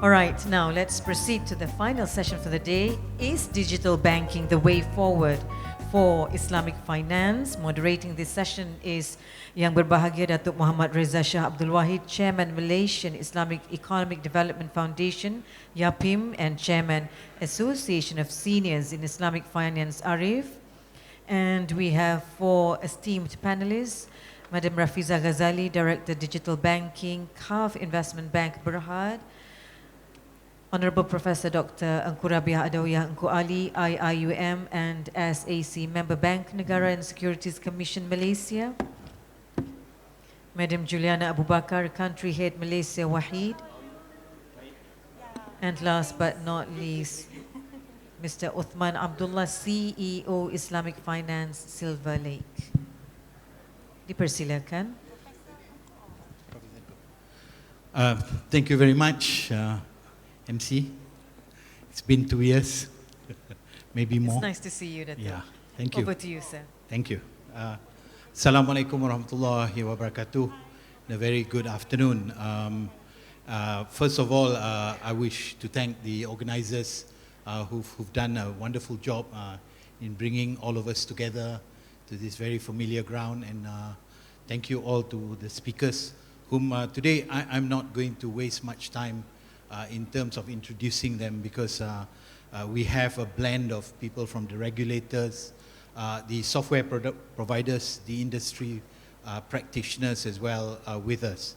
All right, now let's proceed to the final session for the day. Is digital banking the way forward for Islamic finance? Moderating this session is Yang Berbahagia Datuk Muhammad Reza Shah Abdul Wahid, Chairman Malaysian Islamic Economic Development Foundation, YAPIM, and Chairman Association of Seniors in Islamic Finance, Arif. And we have 4 esteemed panelists. Madam Rafiza Ghazali, Director Digital Banking, CAF Investment Bank, Berhad. Honorable Professor Dr. Engku Rabiah Adawiyah Engku Ali, IIUM and SAC Member Bank Negara and Securities Commission Malaysia. Madam Juliana Abu Bakar, Country Head Malaysia Wahid. And last but not least, Mr. Uthman Abdullah, CEO Islamic Finance Silver Lake. Dipersilakan. Thank you very much, MC. It's been 2 years, maybe more. It's nice to see you, Dato'. Yeah, thank you. Over to you, sir. Thank you. Assalamualaikum warahmatullahi wabarakatuh. A very good afternoon. First of all, I wish to thank the organizers who've done a wonderful job in bringing all of us together to this very familiar ground, and thank you all to the speakers whom today I'm not going to waste much time in terms of introducing them, because we have a blend of people from the regulators, the software providers, the industry practitioners as well with us.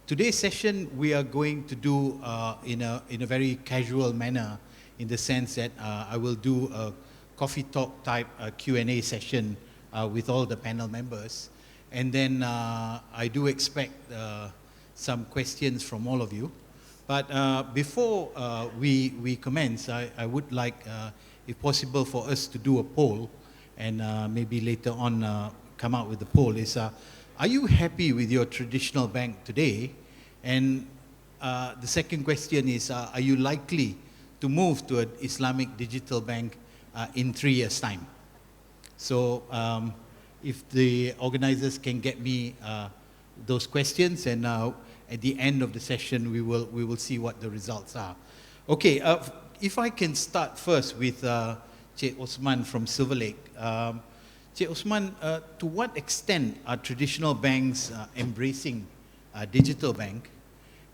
Today's session we are going to do in a very casual manner, in the sense that I will do a coffee talk type Q&A session with all the panel members, and then I do expect some questions from all of you. But before we commence, I would like, if possible, for us to do a poll, and maybe later on come out with the poll. Is are you happy with your traditional bank today? And the second question is, are you likely to move to an Islamic digital bank in 3 years' time? So if the organizers can get me those questions, and at the end of the session we will see what the results are. Okay, if I can start first with Cik Osman from Silver Lake. Cik Osman, to what extent are traditional banks embracing digital bank?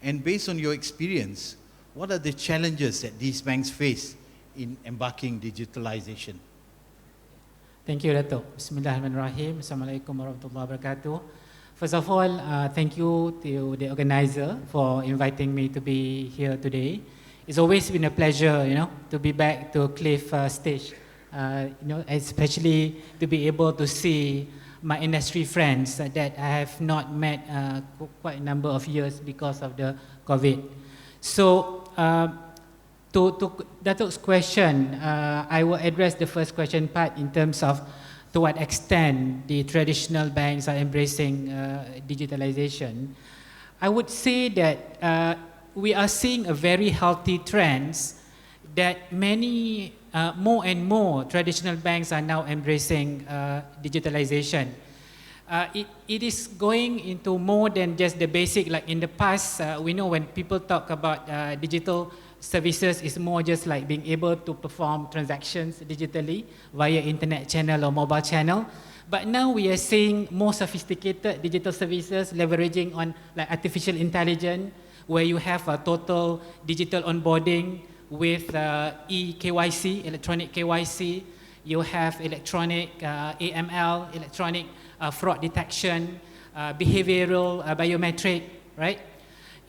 And based on your experience, what are the challenges that these banks face in embarking digitalization? Thank you, Dato'. Bismillahirrahmanirrahim. Assalamualaikum warahmatullahi wabarakatuh. First of all, thank you to the organizer for inviting me to be here today. It's always been a pleasure, to be back to Kliff stage. Especially to be able to see my industry friends that I have not met quite a number of years because of the COVID. So, to Datuk's question, I will address the first question part in terms of to what extent the traditional banks are embracing digitalization. I would say that we are seeing a very healthy trends that many more and more traditional banks are now embracing digitalization. It is going into more than just the basic, like in the past, we know when people talk about digital services, is more just like being able to perform transactions digitally via internet channel or mobile channel. But now we are seeing more sophisticated digital services leveraging on like artificial intelligence, where you have a total digital onboarding with eKYC, electronic KYC. You have electronic AML, electronic fraud detection, behavioral biometric, right?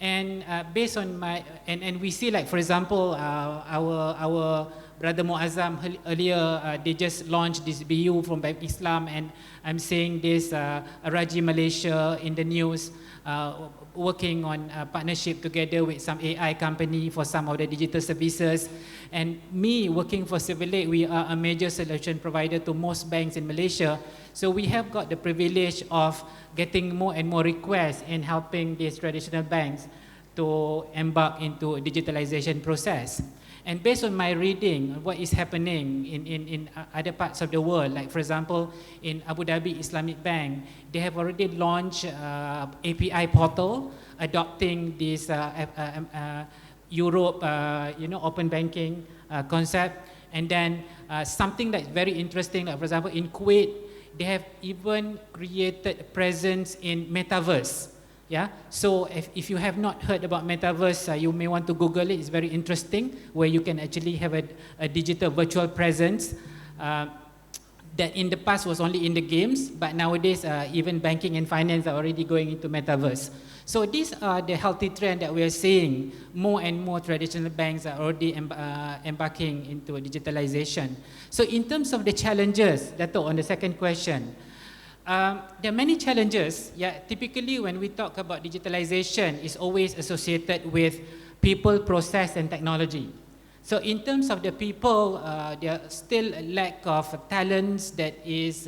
And based on my, and we see, like, for example, our brother Muazzam earlier, they just launched this BU from Bank Islam, and I'm seeing this Raji Malaysia in the news, working on a partnership together with some AI company for some of the digital services. And me working for Silver Lake, we are a major solution provider to most banks in Malaysia. So we have got the privilege of getting more and more requests in helping these traditional banks to embark into a digitalization process. And based on my reading, what is happening in other parts of the world, like for example, in Abu Dhabi Islamic Bank, they have already launched API portal adopting this Europe, open banking concept. And then something that's very interesting, like for example, in Kuwait, they have even created a presence in metaverse. Yeah, so if you have not heard about metaverse, you may want to Google it. It's very interesting, where you can actually have a digital virtual presence that in the past was only in the games, but nowadays even banking and finance are already going into metaverse. So these are the healthy trend that we are seeing. More and more traditional banks are already embarking into digitalization. So in terms of the challenges, Dato', on the second question, there are many challenges. Yeah, typically when we talk about digitalization, it's always associated with people, process, and technology. So in terms of the people, there are still a lack of talents that is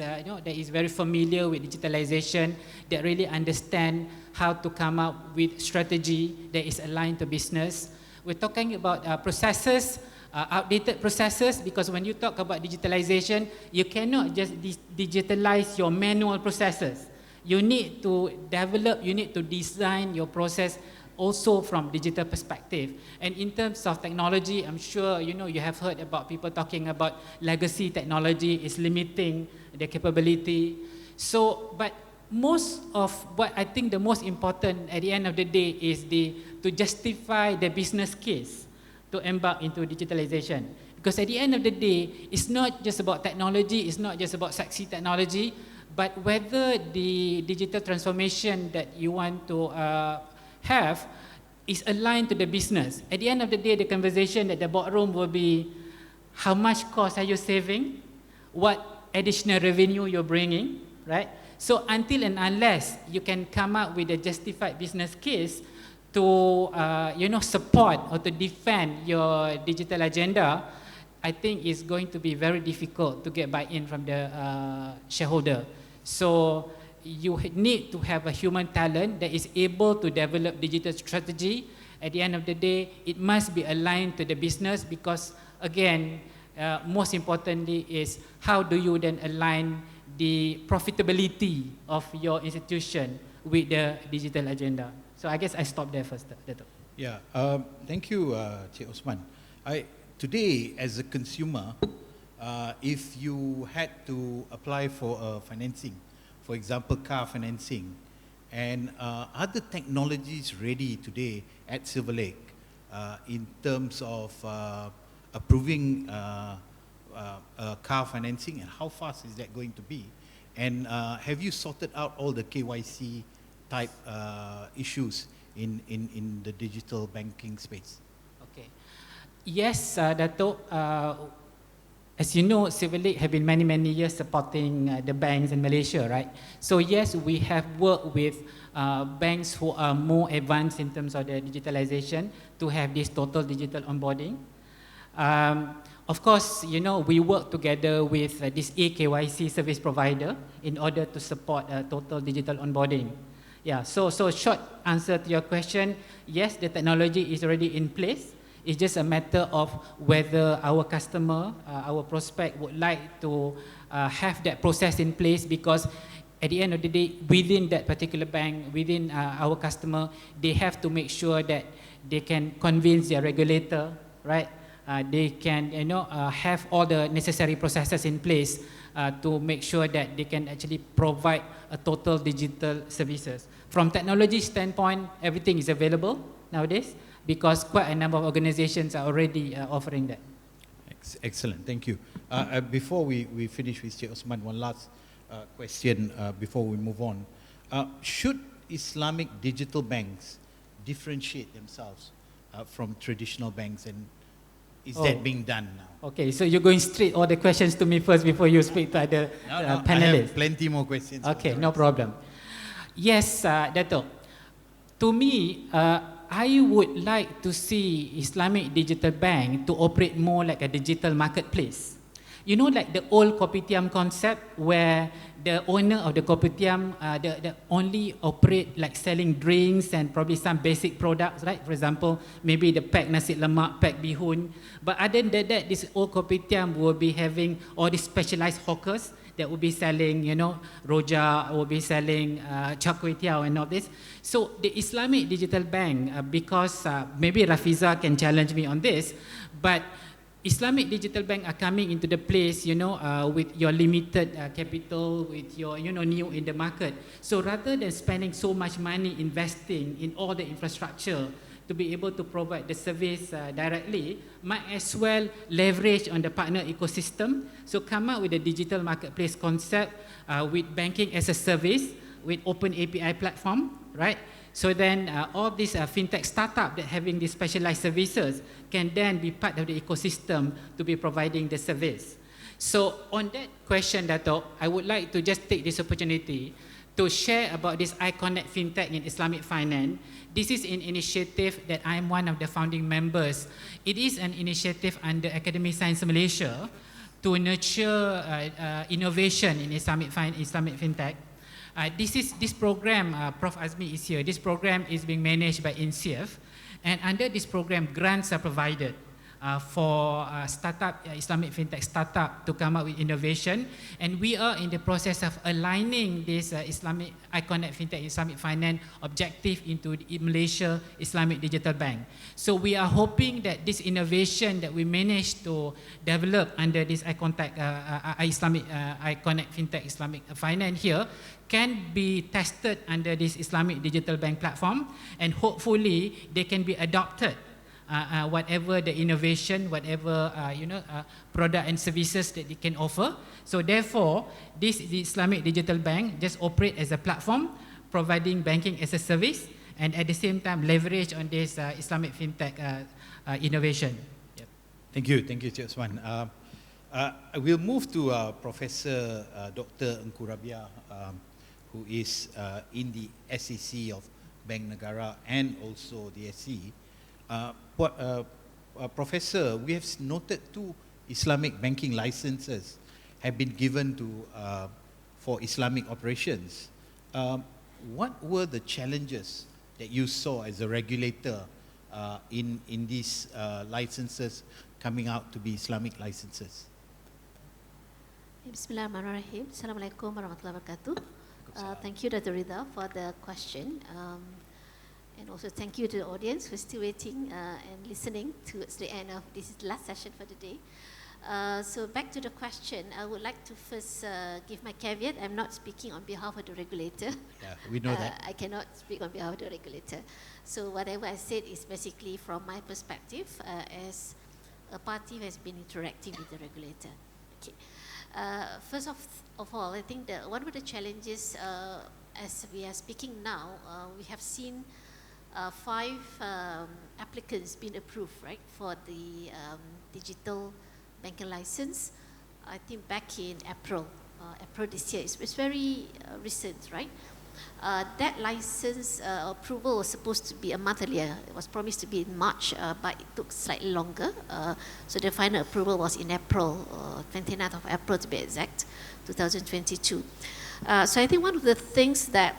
very familiar with digitalization, that really understand how to come up with strategy that is aligned to business. We're talking about processes, outdated processes, because when you talk about digitalization, you cannot just digitalize your manual processes. You need to develop, you need to design your process also from digital perspective. And in terms of technology, I'm sure you have heard about people talking about legacy technology is limiting the capability. So, but most of what I think the most important at the end of the day is to justify the business case to embark into digitalization. Because at the end of the day, it's not just about technology, it's not just about sexy technology, but whether the digital transformation that you want to have is aligned to the business. At the end of the day, the conversation at the boardroom will be, how much cost are you saving? What additional revenue you're bringing, right? So until and unless you can come up with a justified business case to support or to defend your digital agenda, I think it's going to be very difficult to get buy-in from the shareholder. So you need to have a human talent that is able to develop digital strategy. At the end of the day, it must be aligned to the business, because again, most importantly is how do you then align the profitability of your institution with the digital agenda. So I guess I stop there first, Dato'. Yeah, thank you, Cik Osman. Today, as a consumer, if you had to apply for financing, for example, car financing, and are the technologies ready today at Silver Lake in terms of approving car financing, and how fast is that going to be? And have you sorted out all the KYC type issues in the digital banking space? Okay. Yes, Dato'. As you know, Silver Lake have been many years supporting the banks in Malaysia, right? So yes, we have worked with banks who are more advanced in terms of their digitalization to have this total digital onboarding. Of course, we work together with this AKYC service provider in order to support total digital onboarding. Yeah, so short answer to your question, yes, the technology is already in place. It's just a matter of whether our customer, our prospect would like to have that process in place, because at the end of the day, within that particular bank, within our customer, they have to make sure that they can convince their regulator, right? They can have all the necessary processes in place to make sure that they can actually provide a total digital services. From technology standpoint, everything is available nowadays, because quite a number of organizations are already offering that. Excellent, thank you. Before we finish with Cik Osman, one last question before we move on. Should Islamic digital banks differentiate themselves from traditional banks, and is that being done now? Okay, so you're going straight all the questions to me first before you speak to other panelists. I have plenty more questions. Okay, no problem. Yes, Dato'. To me, I would like to see Islamic digital bank to operate more like a digital marketplace. You know, like the old kopitiam concept where the owner of the kopitiam the only operate like selling drinks and probably some basic products, right? For example, maybe the pack nasi lemak, pack bihun. But other than that, this old kopitiam will be having all these specialized hawkers that will be selling, you know, rojak, will be selling char kway teow and all this. So the Islamic Digital Bank, because maybe Rafiza can challenge me on this, but Islamic Digital Bank are coming into the place, you know, with your limited capital, with your, you know, new in the market. So rather than spending so much money investing in all the infrastructure to be able to provide the service directly, might as well leverage on the partner ecosystem. So come up with a digital marketplace concept with banking as a service, with open API platform, right? So then all these fintech startup that having these specialized services can then be part of the ecosystem to be providing the service. So on that question, Dato', I would like to just take this opportunity to share about this iConnect Fintech in Islamic Finance. This is an initiative that I am one of the founding members. It is an initiative under Academy Science Malaysia to nurture innovation in Islamic Fintech. This program, Prof. Azmi is here. This program is being managed by INSIEF, and under this program, grants are provided for startup, Islamic fintech startup to come up with innovation, and we are in the process of aligning this Islamic iConnect Fintech Islamic Finance objective into the Malaysia Islamic Digital Bank. So we are hoping that this innovation that we managed to develop under this iConnect Fintech Islamic Finance here can be tested under this Islamic Digital Bank platform, and hopefully they can be adopted. Whatever the innovation, whatever product and services that they can offer. So therefore, the Islamic Digital Bank just operate as a platform, providing banking as a service, and at the same time leverage on this Islamic fintech innovation. Yep. Thank you, Cik Osman. We'll move to Professor Dr. Engku Rabia, who is in the SEC of Bank Negara and also the SC. Professor, we have noted 2 Islamic banking licenses have been given to for Islamic operations. What were the challenges that you saw as a regulator in these licenses coming out to be Islamic licenses? Bismillahirrahmanirrahim. Assalamualaikum warahmatullahi wabarakatuh. Thank you, Dr. Ridha, for the question. And also thank you to the audience who is still waiting and listening towards the end of this last session for the day. So back to the question, I would like to first give my caveat. I'm not speaking on behalf of the regulator. Yeah, we know that. I cannot speak on behalf of the regulator. So whatever I said is basically from my perspective as a party who has been interacting with the regulator. Okay. First of all, I think that one of the challenges as we are speaking now, we have seen 5 applicants being approved, right, for the digital banking license. I think back in April this year. It's very recent, right? That license approval was supposed to be a month earlier. It was promised to be in March, but it took slightly longer. So the final approval was in April, 29th of April to be exact, 2022. So I think one of the things that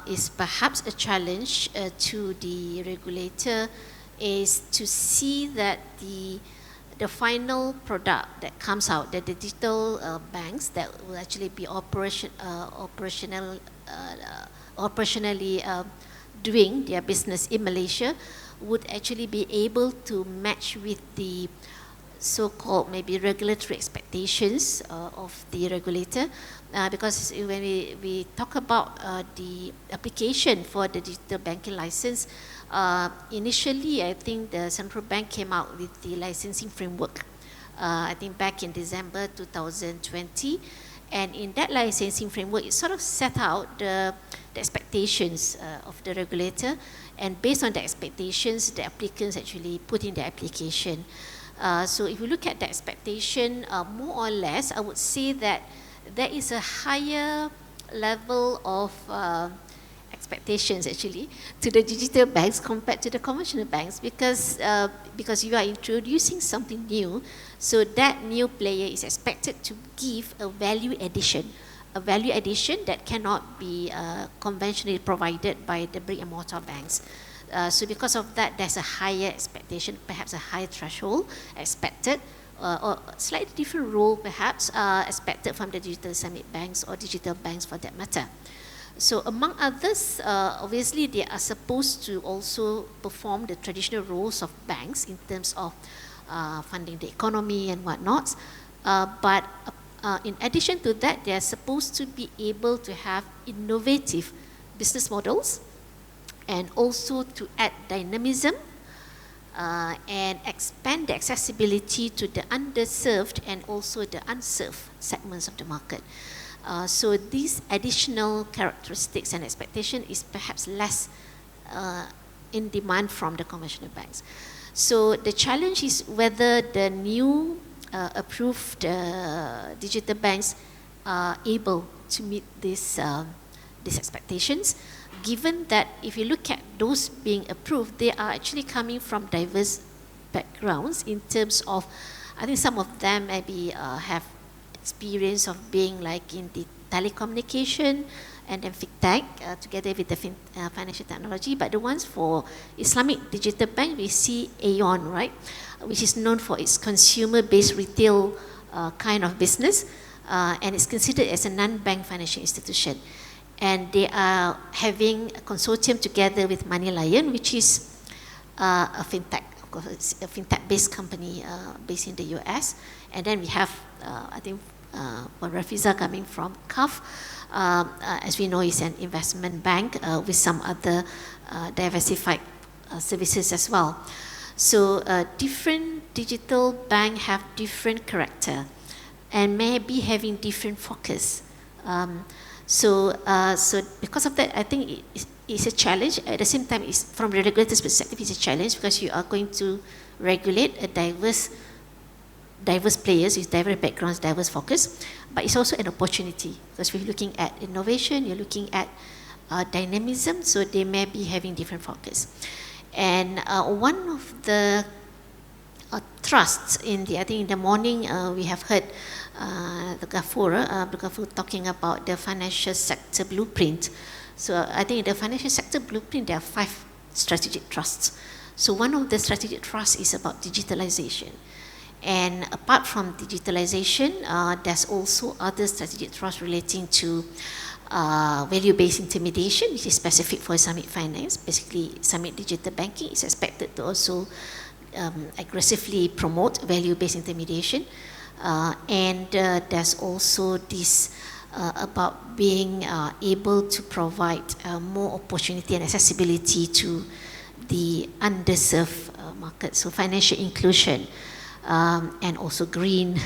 is perhaps a challenge to the regulator is to see that the final product that comes out, that the digital banks that will actually be operationally doing their business in Malaysia would actually be able to match with the so-called maybe regulatory expectations of the regulator. Because when we talk about the application for the digital banking license, initially I think the central bank came out with the licensing framework, I think back in December 2020, and in that licensing framework it sort of set out the expectations of the regulator, and based on the expectations the applicants actually put in their application. So if you look at the expectation, more or less I would say that there is a higher level of expectations actually to the digital banks compared to the conventional banks, because you are introducing something new, so that new player is expected to give a value addition that cannot be conventionally provided by the brick and mortar banks. So because of that, there's a higher expectation, perhaps a higher threshold expected, or slightly different role perhaps expected from the digital Islamic banks or digital banks for that matter. So among others, obviously they are supposed to also perform the traditional roles of banks in terms of funding the economy and whatnot. But in addition to that, they are supposed to be able to have innovative business models and also to add dynamism and expand the accessibility to the underserved and also the unserved segments of the market. So these additional characteristics and expectation is perhaps less in demand from the conventional banks. So the challenge is whether the new approved digital banks are able to meet these expectations, given that if you look at those being approved, they are actually coming from diverse backgrounds in terms of, I think some of them maybe have experience of being like in the telecommunication and then fintech together with the financial technology. But the ones for Islamic Digital Bank, we see Aeon, right, which is known for its consumer-based retail kind of business, and it's considered as a non-bank financial institution. And they are having a consortium together with Money Lion, which is a fintech. Of course, it's a fintech-based company based in the US. And then we have, I think, Rafiza coming from CAF, as we know, is an investment bank with some other diversified services as well. So different digital bank have different character and may be having different focus. So because of that, I think it's a challenge. At the same time, it's, from the regulator's perspective, it's a challenge because you are going to regulate a diverse players with diverse backgrounds, diverse focus, but it's also an opportunity because we're looking at innovation, you're looking at dynamism, so they may be having different focus. And one of the trusts I think in the morning we have heard the Ghaffur talking about the financial sector blueprint. So I think in the financial sector blueprint there are 5 strategic trusts. So one of the strategic trusts is about digitalization. And apart from digitalization, there's also other strategic trusts relating to value-based intermediation, which is specific for Islamic finance. Basically, Islamic digital banking is expected to also aggressively promote value-based intermediation. And there's also this about being able to provide more opportunity and accessibility to the underserved market. So financial inclusion. And also green,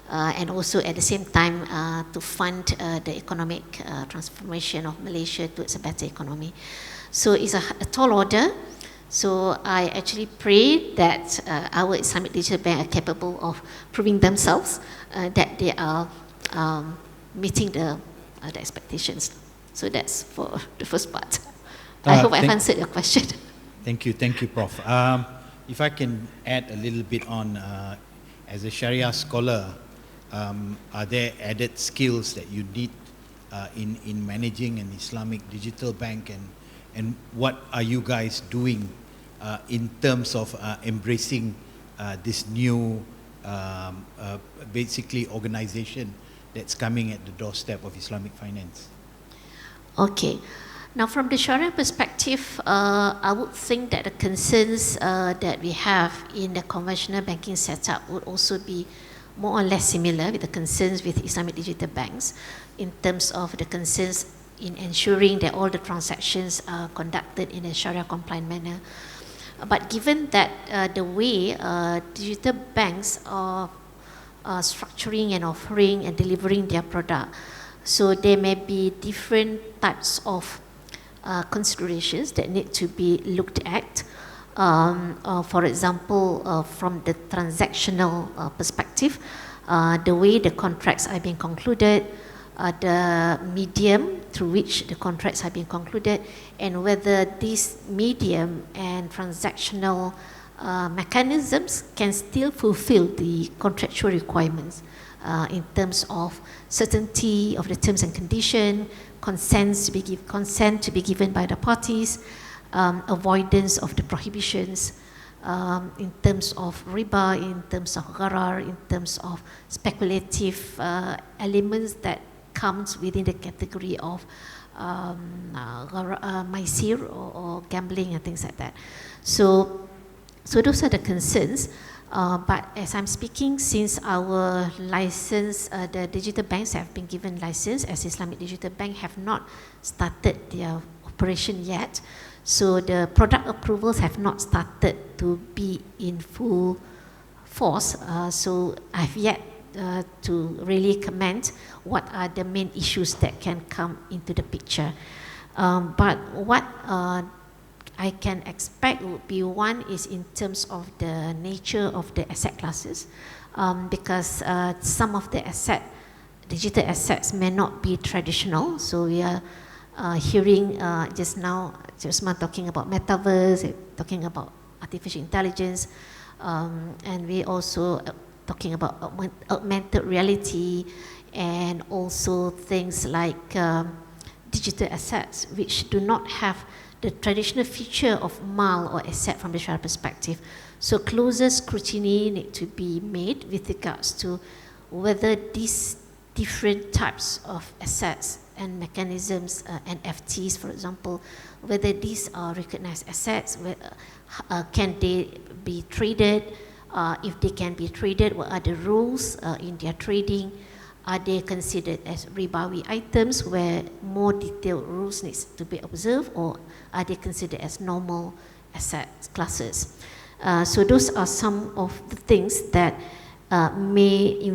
and also at the same time to fund the economic transformation of Malaysia towards a better economy. So it's a tall order. So I actually pray that our Islamic Digital Bank are capable of proving themselves that they are meeting the expectations. So that's for the first part. I hope I've answered your question. Thank you, Prof. If I can add a little bit on, as a Sharia scholar, are there added skills that you need in managing an Islamic digital bank, and what are you guys doing in terms of embracing this new basically organization that's coming at the doorstep of Islamic finance? Okay. Now, from the Sharia perspective, I would think that the concerns that we have in the conventional banking setup would also be more or less similar with the concerns with Islamic digital banks in terms of the concerns in ensuring that all the transactions are conducted in a Sharia compliant manner. But given that the way digital banks are structuring and offering and delivering their product, so there may be different types of considerations that need to be looked at. For example, from the transactional perspective, the way the contracts are being concluded, the medium through which the contracts have been concluded, and whether this medium and transactional mechanisms can still fulfill the contractual requirements in terms of certainty of the terms and conditions, consent to be given by the parties, avoidance of the prohibitions in terms of riba, in terms of gharar, in terms of speculative elements that comes within the category of maisir or gambling and things like that. So those are the concerns. But as I'm speaking, since our license, the digital banks have been given license, as Islamic Digital Bank have not started their operation yet. So the product approvals have not started to be in full force. So I've yet to really comment what are the main issues that can come into the picture. But what I can expect would be, one is in terms of the nature of the asset classes, because some of the digital assets may not be traditional. So we are hearing just now, Usman talking about metaverse, talking about artificial intelligence, and we also talking about augmented reality, and also things like digital assets which do not have the traditional feature of mal or asset from the Sharia perspective. So closer scrutiny need to be made with regards to whether these different types of assets and mechanisms, NFTs for example, whether these are recognized assets, can they be traded, if they can be traded, what are the rules in their trading, are they considered as ribawi items where more detailed rules needs to be observed, or are they considered as normal asset classes? So those are some of the things that may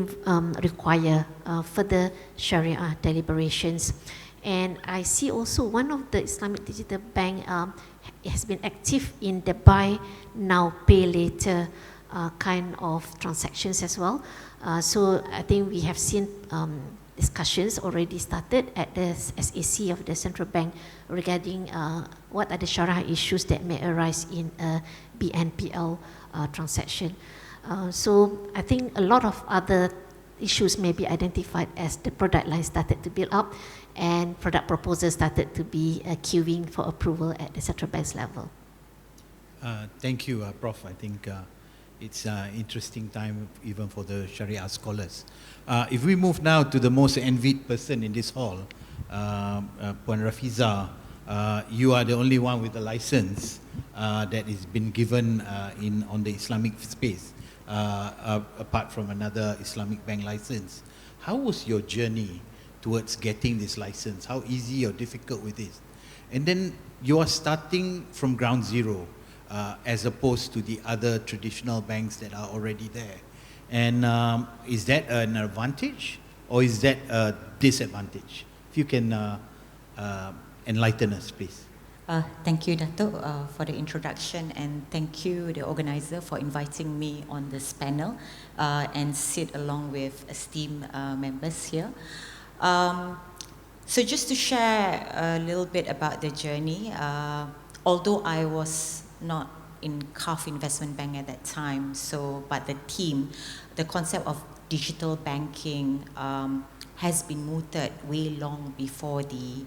require further Sharia deliberations. And I see also one of the Islamic Digital Bank has been active in the buy now, pay later kind of transactions as well. So I think we have seen discussions already started at the SAC of the central bank regarding what are the Sharia issues that may arise in a BNPL transaction. So I think a lot of other issues may be identified as the product line started to build up and product proposals started to be queuing for approval at the central bank's level. Thank you, Prof. I think it's an interesting time even for the Sharia scholars. If we move now to the most envied person in this hall, Puan Rafiza, you are the only one with a license that has been given on the Islamic space, apart from another Islamic bank license. How was your journey towards getting this license? How easy or difficult with this? And then you are starting from ground zero, as opposed to the other traditional banks that are already there. And is that an advantage or is that a disadvantage? If you can enlighten us, please. Thank you, Dato', for the introduction, and thank you, the organizer, for inviting me on this panel and sit along with esteemed members here. So just to share a little bit about the journey, although I was not in CAF Investment Bank at that time, but the team, the concept of digital banking has been mooted way long before the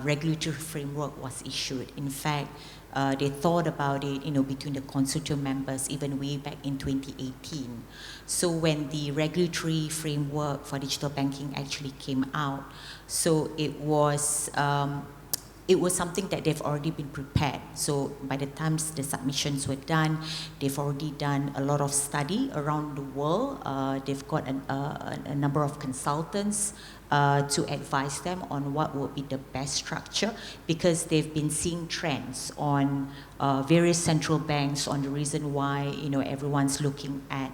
regulatory framework was issued. In fact, they thought about it, between the consortium members even way back in 2018. So when the regulatory framework for digital banking actually came out, so it was something that they've already been prepared. So by the time the submissions were done, they've already done a lot of study around the world. They've got a number of consultants to advise them on what would be the best structure, because they've been seeing trends on various central banks on the reason why everyone's looking at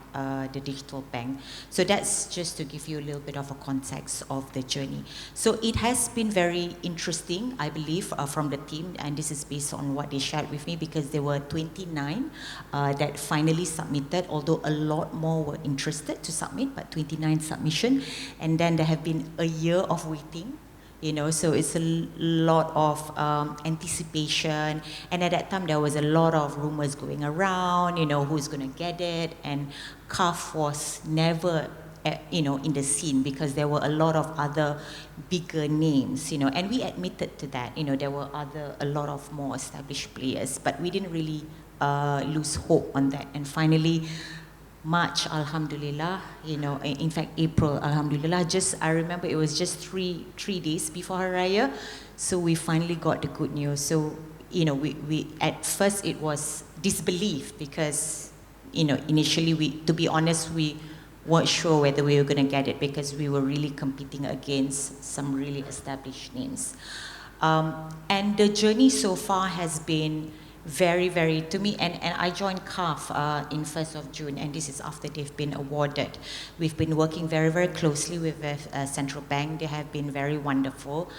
the digital bank. So that's just to give you a little bit of a context of the journey. So it has been very interesting, I believe, from the team, and this is based on what they shared with me, because there were 29 that finally submitted, although a lot more were interested to submit, but 29 submission. And then there have been a year of waiting. So it's a lot of anticipation, and at that time there was a lot of rumors going around, who's going to get it, and CAF was never, in the scene because there were a lot of other bigger names, and we admitted to that, there were a lot of more established players, but we didn't really lose hope on that, and finally, March, alhamdulillah, in fact, April, alhamdulillah, I remember it was just three days before Hari Raya, so we finally got the good news. So, we at first it was disbelief because, initially to be honest, we weren't sure whether we were going to get it because we were really competing against some really established names. And the journey so far has been very, very, to me, and I joined CAF in 1st of June, and this is after they've been awarded. We've been working very, very closely with the central bank. They have been very wonderful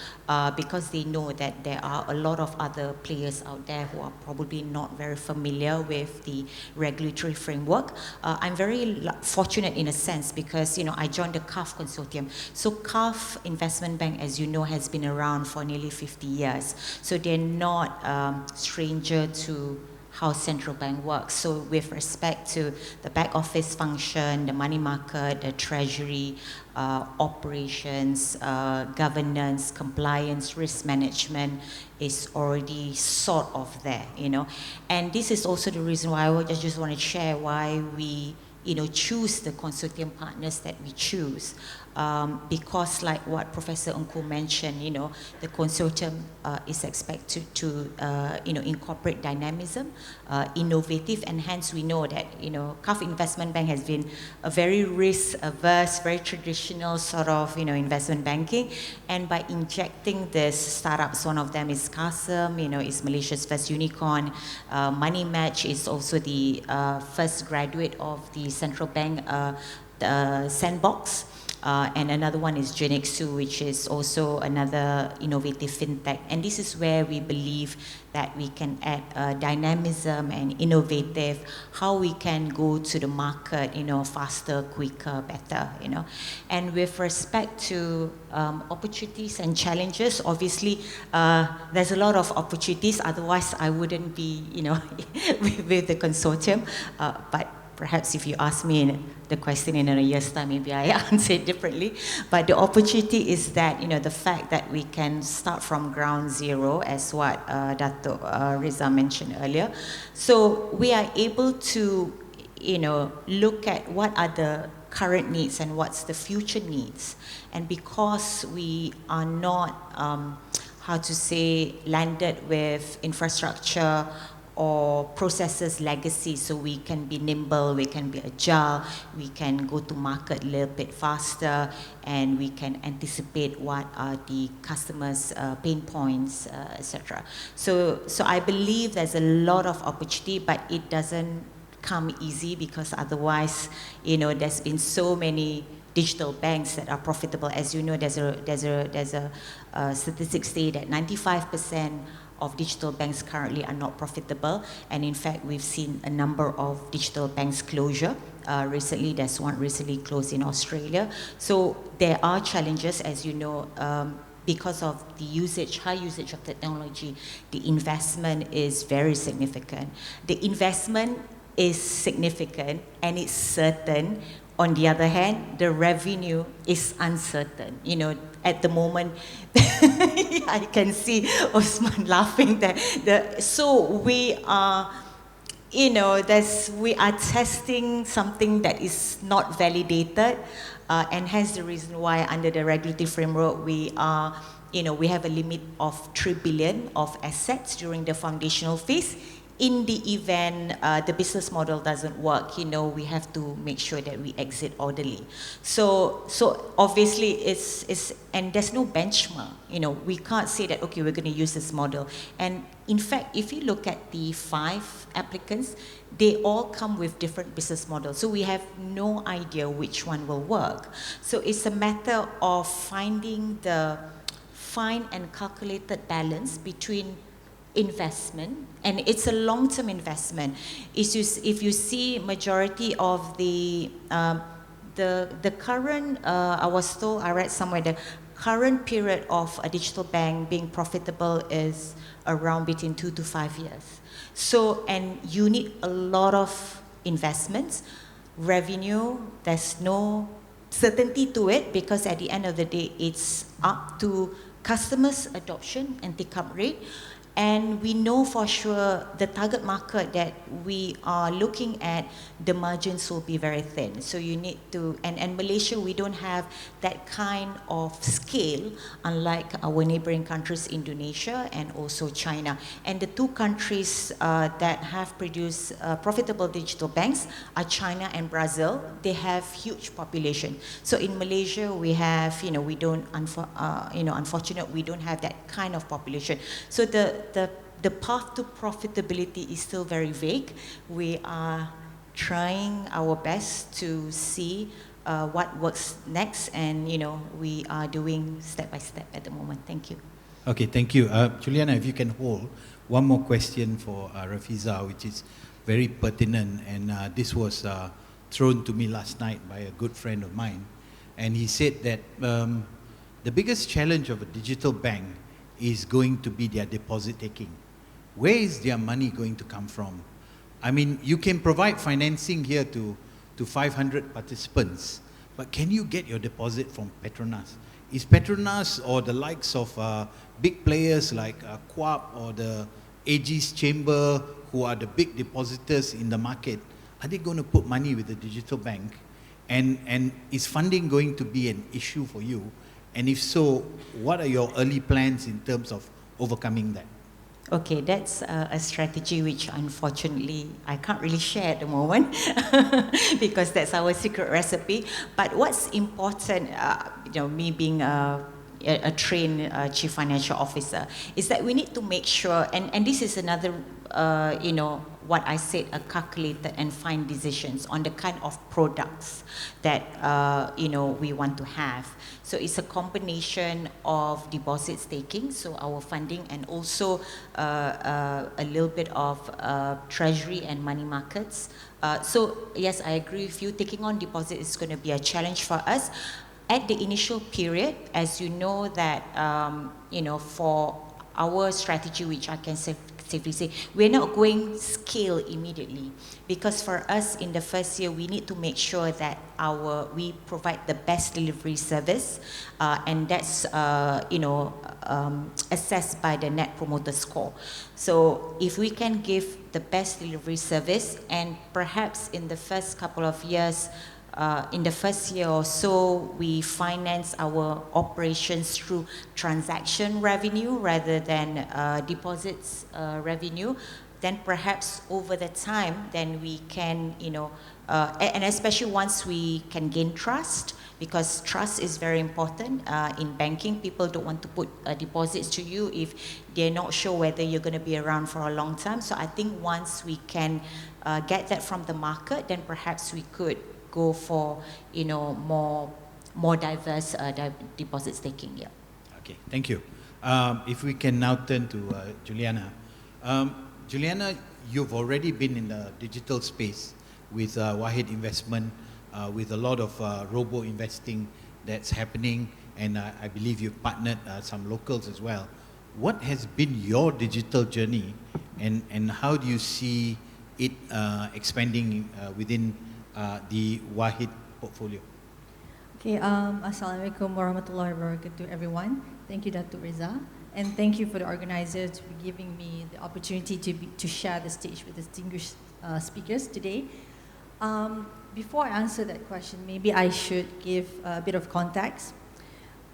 because they know that there are a lot of other players out there who are probably not very familiar with the regulatory framework. I'm very fortunate in a sense because, I joined the CAF consortium. So CAF Investment Bank, as you know, has been around for nearly 50 years. So they're not stranger to how central bank works. So with respect to the back office function, the money market, the treasury, operations, governance, compliance, risk management is already sort of there, And this is also the reason why I just want to share why we choose the consortium partners that we choose. Because like what Professor Ungku mentioned, the consortium is expected to, incorporate dynamism, innovative, and hence we know that, CAF Investment Bank has been a very risk-averse, very traditional sort of, investment banking, and by injecting this startups, one of them is Kasem, is Malaysia's first unicorn. Money Match is also the first graduate of the central bank sandbox. And another one is Genexu, which is also another innovative fintech. And this is where we believe that we can add dynamism and innovative, how we can go to the market, faster, quicker, better, And with respect to opportunities and challenges, obviously, there's a lot of opportunities, otherwise I wouldn't be, with the consortium. But perhaps if you ask me the question in a year's time, maybe I answer it differently. But the opportunity is that, the fact that we can start from ground zero, as what Dato' Riza mentioned earlier. So we are able to, look at what are the current needs and what's the future needs. And because we are not, landed with infrastructure or processes legacy, so we can be nimble, we can be agile, we can go to market a little bit faster, and we can anticipate what are the customers' pain points, etc. So I believe there's a lot of opportunity, but it doesn't come easy because otherwise, there's been so many digital banks that are profitable. As you know, there's a statistics say that 95% of digital banks currently are not profitable, and in fact we've seen a number of digital banks closure. Recently, there's one recently closed in Australia. So there are challenges, as you know, because of the high usage of technology. The investment is very significant. The investment is significant and it's certain. On the other hand, the revenue is uncertain. At the moment, I can see Osman laughing there. So we are, we are testing something that is not validated, and hence the reason why under the regulatory framework we are, we have a limit of 3 billion of assets during the foundational phase. In the event the business model doesn't work, we have to make sure that we exit orderly. So obviously it's and there's no benchmark. We can't say that, okay, we're going to use this model. And in fact, if you look at the 5 applicants, they all come with different business models. So we have no idea which one will work. So it's a matter of finding the fine and calculated balance between investment, and it's a long-term investment. If you see majority of the the current, I was told, I read somewhere, the current period of a digital bank being profitable is around between 2 to 5 years. So, and you need a lot of investments, revenue, there's no certainty to it, because at the end of the day, it's up to customers' adoption and take-up rate. And we know for sure the target market that we are looking at, the margins will be very thin. So you need to, and Malaysia, we don't have that kind of scale, unlike our neighboring countries, Indonesia and also China. And the two countries that have produced profitable digital banks are China and Brazil. They have huge population. So in Malaysia, we have, we don't, unfortunately, we don't have that kind of population. So the path to profitability is still very vague. We are trying our best to see what works next, and we are doing step by step at the moment. Thank you. Okay, thank you. Juliana, if you can hold one more question for Rafiza, which is very pertinent, and this was thrown to me last night by a good friend of mine, and he said that the biggest challenge of a digital bank is going to be their deposit taking. Where is their money going to come from? I mean, you can provide financing here to 500 participants, but can you get your deposit from Petronas? Is Petronas or the likes of big players like QAP or the AG's Chamber, who are the big depositors in the market, are they going to put money with the digital bank? And is funding going to be an issue for you? And if so, what are your early plans in terms of overcoming that? Okay, that's a strategy which unfortunately I can't really share at the moment because that's our secret recipe. But what's important, me being a trained chief financial officer, is that we need to make sure, and this is another, what I said, a calculated and fine decisions on the kind of products that, we want to have. So it's a combination of deposits taking, so our funding, and also a little bit of treasury and money markets. So yes, I agree with you, taking on deposit is going to be a challenge for us. At the initial period, as you know that, for our strategy, which I can safely say, we're not going scale immediately, because for us in the first year, we need to make sure that we provide the best delivery service, and that's assessed by the Net Promoter Score. So if we can give the best delivery service, and perhaps in the first couple of years, in the first year or so, we finance our operations through transaction revenue rather than deposits revenue, then perhaps over the time, then we can, and especially once we can gain trust, because trust is very important in banking. People don't want to put deposits to you if they're not sure whether you're going to be around for a long time. So I think once we can get that from the market, then perhaps we could go for more diverse deposits taking. Yeah. Okay, thank you. If we can now turn to Juliana. Juliana, you've already been in the digital space with Wahid Investment, with a lot of robo-investing that's happening, and I believe you've partnered some locals as well. What has been your digital journey, and how do you see it expanding within the Wahid portfolio? Okay, Assalamualaikum warahmatullahi wabarakatuh, everyone. Thank you, Datuk Reza, and thank you for the organizers for giving me the opportunity to share the stage with distinguished speakers today. Before I answer that question, maybe I should give a bit of context.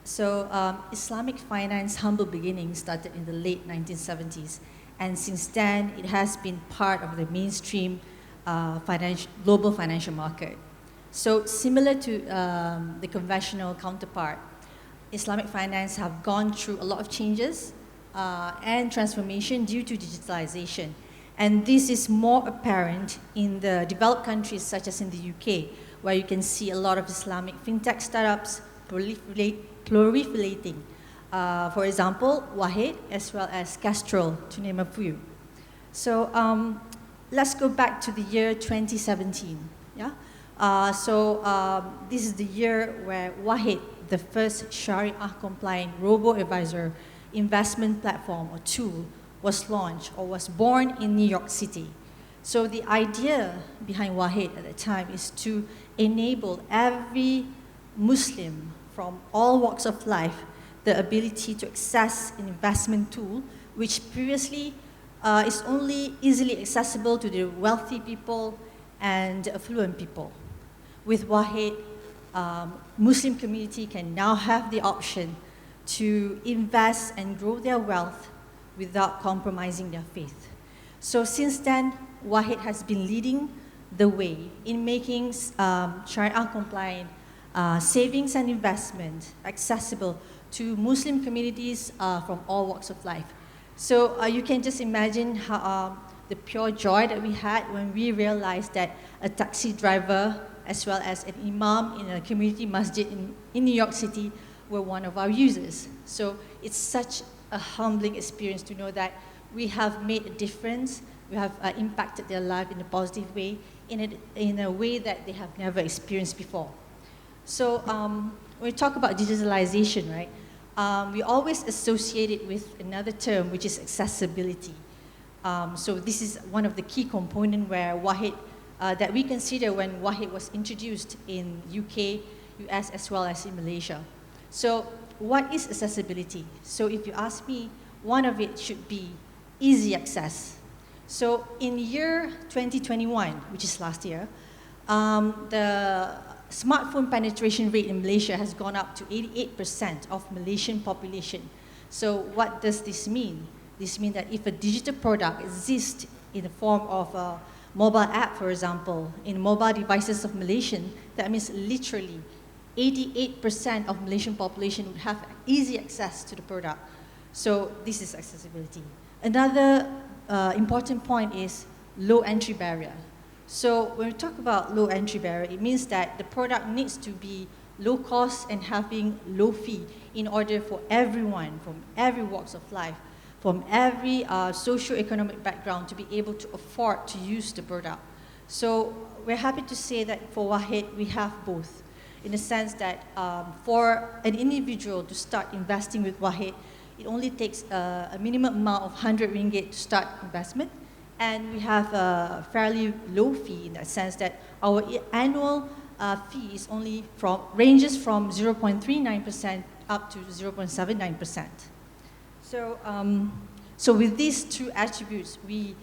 So, Islamic finance humble beginnings started in the late 1970s, and since then it has been part of the mainstream global financial market. So similar to the conventional counterpart, Islamic finance have gone through a lot of changes and transformation due to digitalization. And this is more apparent in the developed countries such as in the UK, where you can see a lot of Islamic fintech startups proliferating. For example, Wahid as well as Castrol, to name a few. So let's go back to the year 2017, yeah, This is the year where Wahid, the first Sharia-compliant robo-advisor investment platform or tool, was launched or was born in New York City. So the idea behind Wahid at the time is to enable every Muslim from all walks of life the ability to access an investment tool which previously is only easily accessible to the wealthy people and affluent people. With Wahid, Muslim community can now have the option to invest and grow their wealth without compromising their faith. So since then, Wahid has been leading the way in making Sharia-compliant savings and investment accessible to Muslim communities from all walks of life. So you can just imagine how, the pure joy that we had when we realized that a taxi driver as well as an imam in a community masjid in New York City were one of our users. So it's such a humbling experience to know that we have made a difference, we have impacted their life in a positive way, in a way that they have never experienced before. So when we talk about digitalization, right, we always associate it with another term, which is accessibility. So this is one of the key components where Wahid, that we consider when Wahid was introduced in UK, US, as well as in Malaysia. So what is accessibility? So if you ask me, one of it should be easy access. So in year 2021, which is last year, the smartphone penetration rate in Malaysia has gone up to 88% of Malaysian population. So what does this mean? This means that if a digital product exists in the form of a mobile app, for example, in mobile devices of Malaysian, that means literally 88% of Malaysian population would have easy access to the product. So this is accessibility. Another important point is low entry barrier. So when we talk about low entry barrier, it means that the product needs to be low cost and having low fee in order for everyone from every walks of life, from every socio-economic background to be able to afford to use the product. So we're happy to say that for Wahid, we have both, in the sense that for an individual to start investing with Wahid, it only takes a minimum amount of 100 ringgit to start investment, and we have a fairly low fee in that sense that our annual fee is only ranges from 0.39% up to 0.79%. So, so with these two attributes, we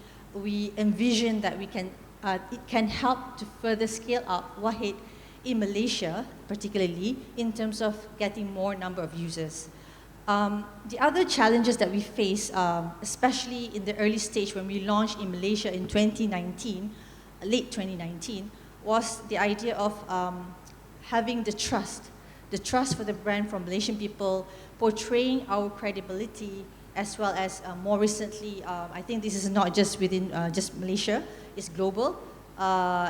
envision that it can help to further scale up Wahid in Malaysia, particularly in terms of getting more number of users. The other challenges that we face, especially in the early stage when we launched in Malaysia in 2019, late 2019, was the idea of having the trust for the brand from Malaysian people, portraying our credibility, as well as more recently, I think this is not just within just Malaysia, it's global.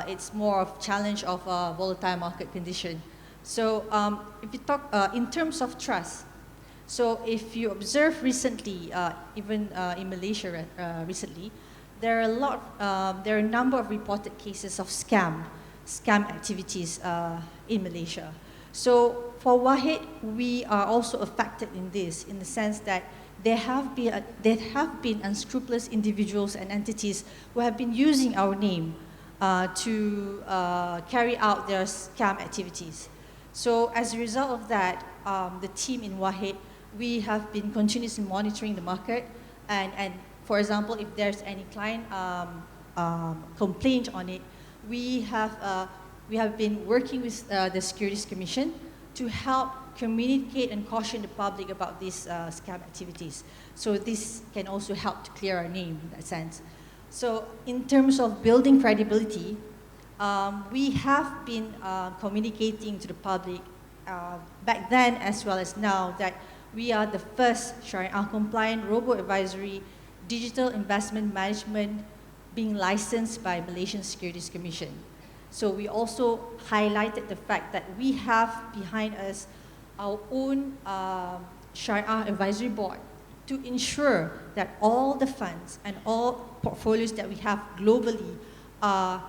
It's more of challenge of volatile market condition. So if you talk in terms of trust, so if you observe recently, even in Malaysia recently, there are a number of reported cases of scam activities in Malaysia. So for Wahid, we are also affected in this, in the sense that there have been unscrupulous individuals and entities who have been using our name to carry out their scam activities. So as a result of that, the team in Wahid, we have been continuously monitoring the market, and for example, if there's any client complaint on it, we have been working with the Securities Commission to help communicate and caution the public about these scam activities. So this can also help to clear our name in that sense. So in terms of building credibility, we have been communicating to the public back then as well as now that we are the first Sharia-compliant robo-advisory digital investment management being licensed by Malaysian Securities Commission. So we also highlighted the fact that we have behind us our own Sharia advisory board to ensure that all the funds and all portfolios that we have globally are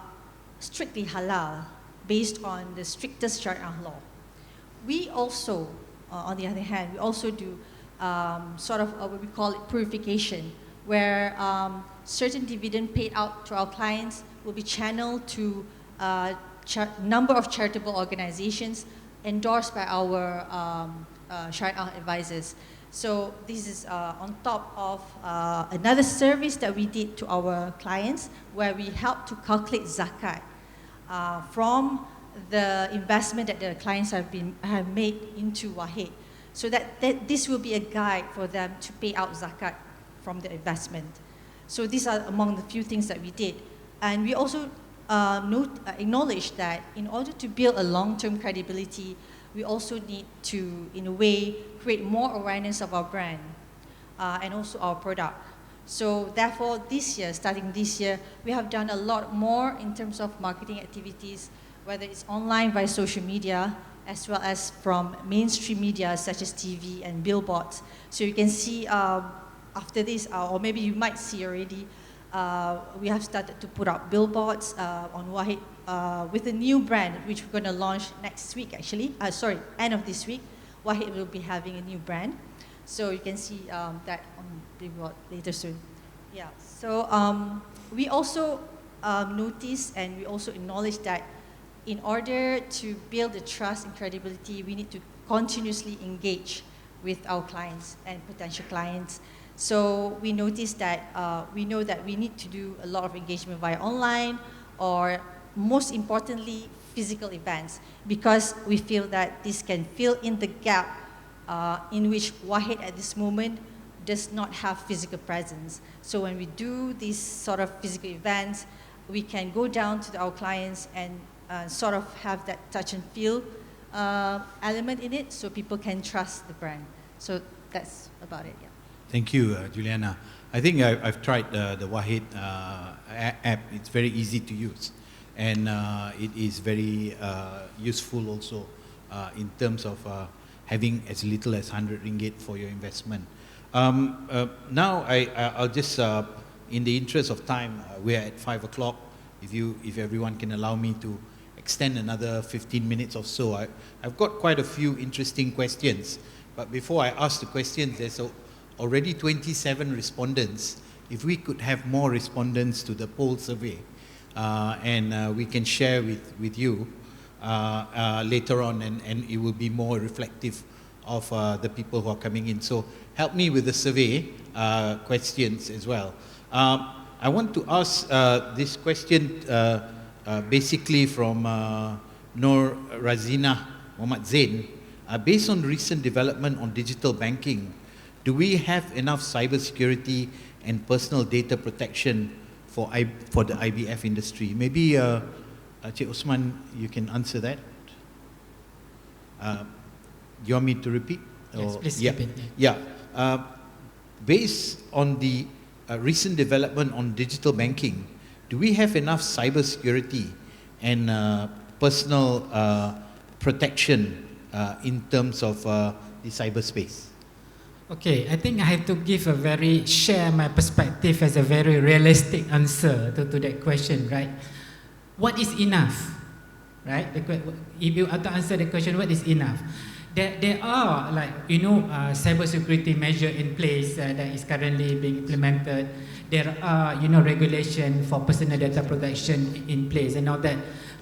strictly halal based on the strictest Sharia law. We also, on the other hand, we also do sort of what we call it purification, where certain dividend paid out to our clients will be channeled to a number of charitable organizations endorsed by our Sharia advisors. So this is on top of another service that we did to our clients, where we help to calculate zakat from the investment that the clients have made into Wahid, so that this will be a guide for them to pay out zakat from the investment. So these are among the few things that we did. And we also acknowledge that in order to build a long-term credibility, we also need to, in a way, create more awareness of our brand and also our product. So therefore, starting this year, we have done a lot more in terms of marketing activities, whether it's online via social media, as well as from mainstream media such as TV and billboards. So you can see after this, or maybe you might see already, we have started to put up billboards on Wahid with a new brand, which we're going to launch next week actually. End of this week. Wahid will be having a new brand. So you can see that on billboard later soon. Yeah, so we also notice and we also acknowledge that in order to build the trust and credibility, we need to continuously engage with our clients and potential clients. So we notice that we know that we need to do a lot of engagement via online, or most importantly, physical events, because we feel that this can fill in the gap in which Wahid at this moment does not have physical presence. So when we do these sort of physical events, we can go down to our clients and sort of have that touch and feel element in it, so people can trust the brand. So that's about it, yeah. Thank you, Juliana. I think I've tried the Wahid app. It's very easy to use, and it is very useful also in terms of having as little as 100 ringgit for your investment. Now I'll just, in the interest of time, we're at 5 o'clock. If everyone can allow me to extend another 15 minutes or so. I've got quite a few interesting questions, but before I ask the questions, there's already 27 respondents. If we could have more respondents to the poll survey, and we can share with you later on, and it will be more reflective of the people who are coming in. So help me with the survey questions as well. I want to ask this question basically from Nur Razina Muhammad Zain. Based on recent development on digital banking, do we have enough cybersecurity and personal data protection for the IBF industry? Maybe Cik Osman, you can answer that. Do you want me to repeat? Yes, please repeat. Yeah. Based on the recent development on digital banking, do we have enough cybersecurity and personal protection in terms of the cyberspace? Okay, I think I have to share my perspective as a very realistic answer to that question, right? What is enough, right? If you have to answer the question, what is enough? There are, cybersecurity measure in place that is currently being implemented. There are, regulation for personal data protection in place and all that.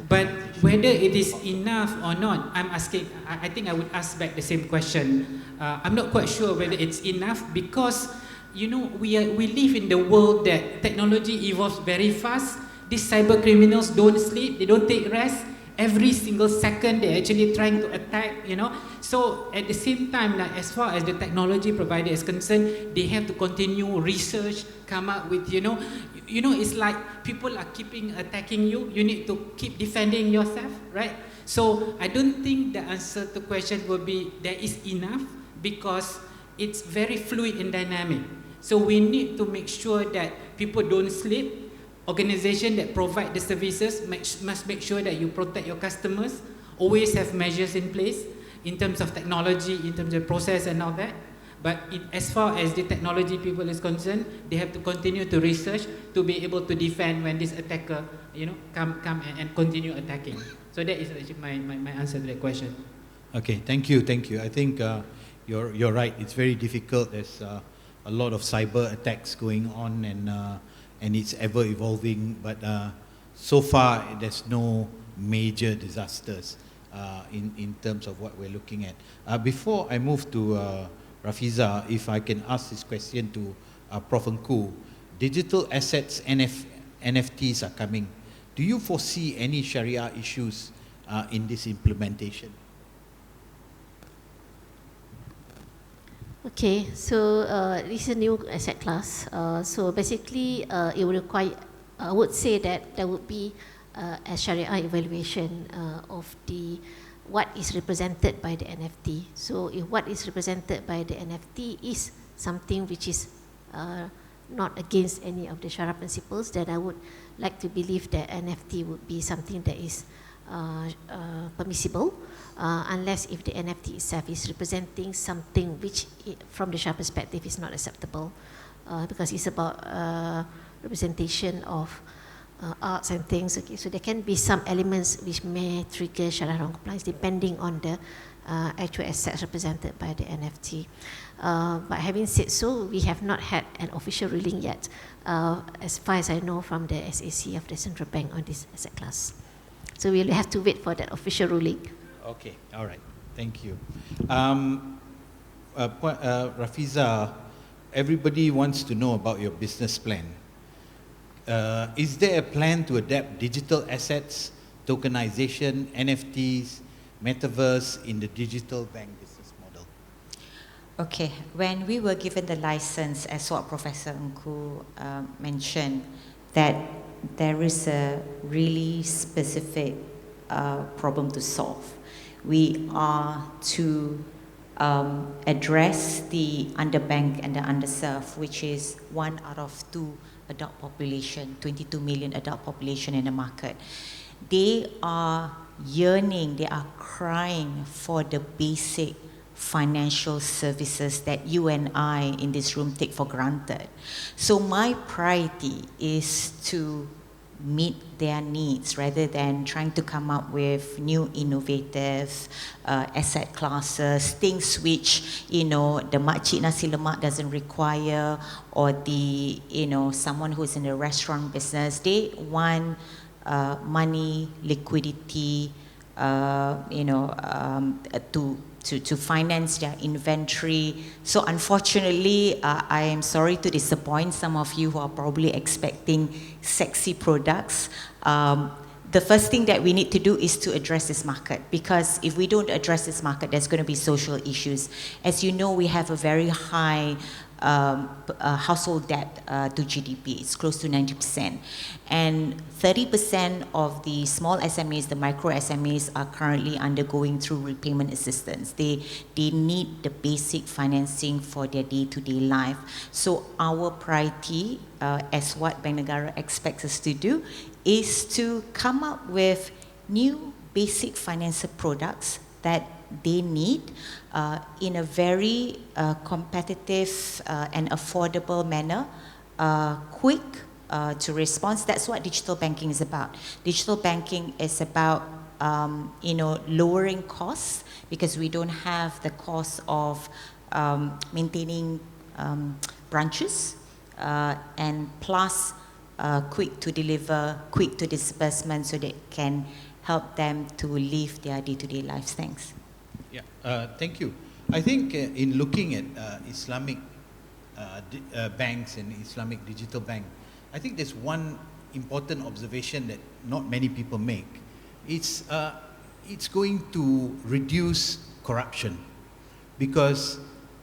But whether it is enough or not, I think I would ask back the same question. I'm not quite sure whether it's enough, because, we live in the world that technology evolves very fast. These cyber criminals don't sleep, they don't take rest. Every single second they're actually trying to attack, So at the same time, as far as the technology provider is concerned, they have to continue research, come up with, it's like people are keeping attacking you. You need to keep defending yourself, right? So I don't think the answer to the question will be there is enough, because it's very fluid and dynamic. So we need to make sure that people don't sleep. Organizations that provide the services must make sure that you protect your customers, always have measures in place in terms of technology, in terms of process and all that. But as far as the technology people is concerned, they have to continue to research to be able to defend when this attacker, come and continue attacking. So that is actually my answer to that question. Okay, thank you. I think you're right. It's very difficult. There's a lot of cyber attacks going on, and it's ever evolving. But so far, there's no major disasters in terms of what we're looking at. Before I move to Rafiza, if I can ask this question to Prof. Nku, digital assets, NFTs are coming. Do you foresee any Sharia issues in this implementation? Okay, so this is a new asset class. So basically, it would require, I would say that there would be a Sharia evaluation of what is represented by the NFT. So if what is represented by the NFT is something which is not against any of the Sharia principles, then I would like to believe that NFT would be something that is permissible, unless if the NFT itself is representing something which from the Sharia perspective is not acceptable, because it's about representation of arts and things. Okay, so there can be some elements which may trigger Sharia compliance depending on the actual assets represented by the NFT. But having said so, we have not had an official ruling yet, as far as I know, from the SAC of the Central Bank on this asset class. So we'll have to wait for that official ruling. Okay, all right, thank you. Rafiza, everybody wants to know about your business plan. Is there a plan to adapt digital assets, tokenization, NFTs, metaverse in the digital bank business model? Okay, when we were given the license, as what Professor Nku mentioned, that there is a really specific problem to solve. We are to address the underbanked and the underserved, which is 1 out of 2 adult population, 22 million adult population in the market. They are yearning, they are crying for the basic financial services that you and I in this room take for granted. So my priority is to meet their needs rather than trying to come up with new innovative asset classes, things which, the makcik nasi lemak doesn't require, or the, someone who's in the restaurant business, they want money, liquidity, to finance their inventory. So unfortunately, I am sorry to disappoint some of you who are probably expecting sexy products. The first thing that we need to do is to address this market, because if we don't address this market, there's going to be social issues. As you know, we have a very high household debt to GDP. It's close to 90%. And 30% of the small SMEs, the micro SMEs, are currently undergoing through repayment assistance. They need the basic financing for their day-to-day life. So our priority, as what Bank Negara expects us to do, is to come up with new basic financial products that they need in a very competitive and affordable manner, quick to respond. That's what digital banking is about. Digital banking is about lowering costs, because we don't have the cost of maintaining branches, and plus quick to deliver, quick to disbursement, so they can help them to live their day-to-day lives. Thanks. Yeah, thank you. I think in looking at Islamic banks and Islamic digital bank, I think there's one important observation that not many people make. It's going to reduce corruption, because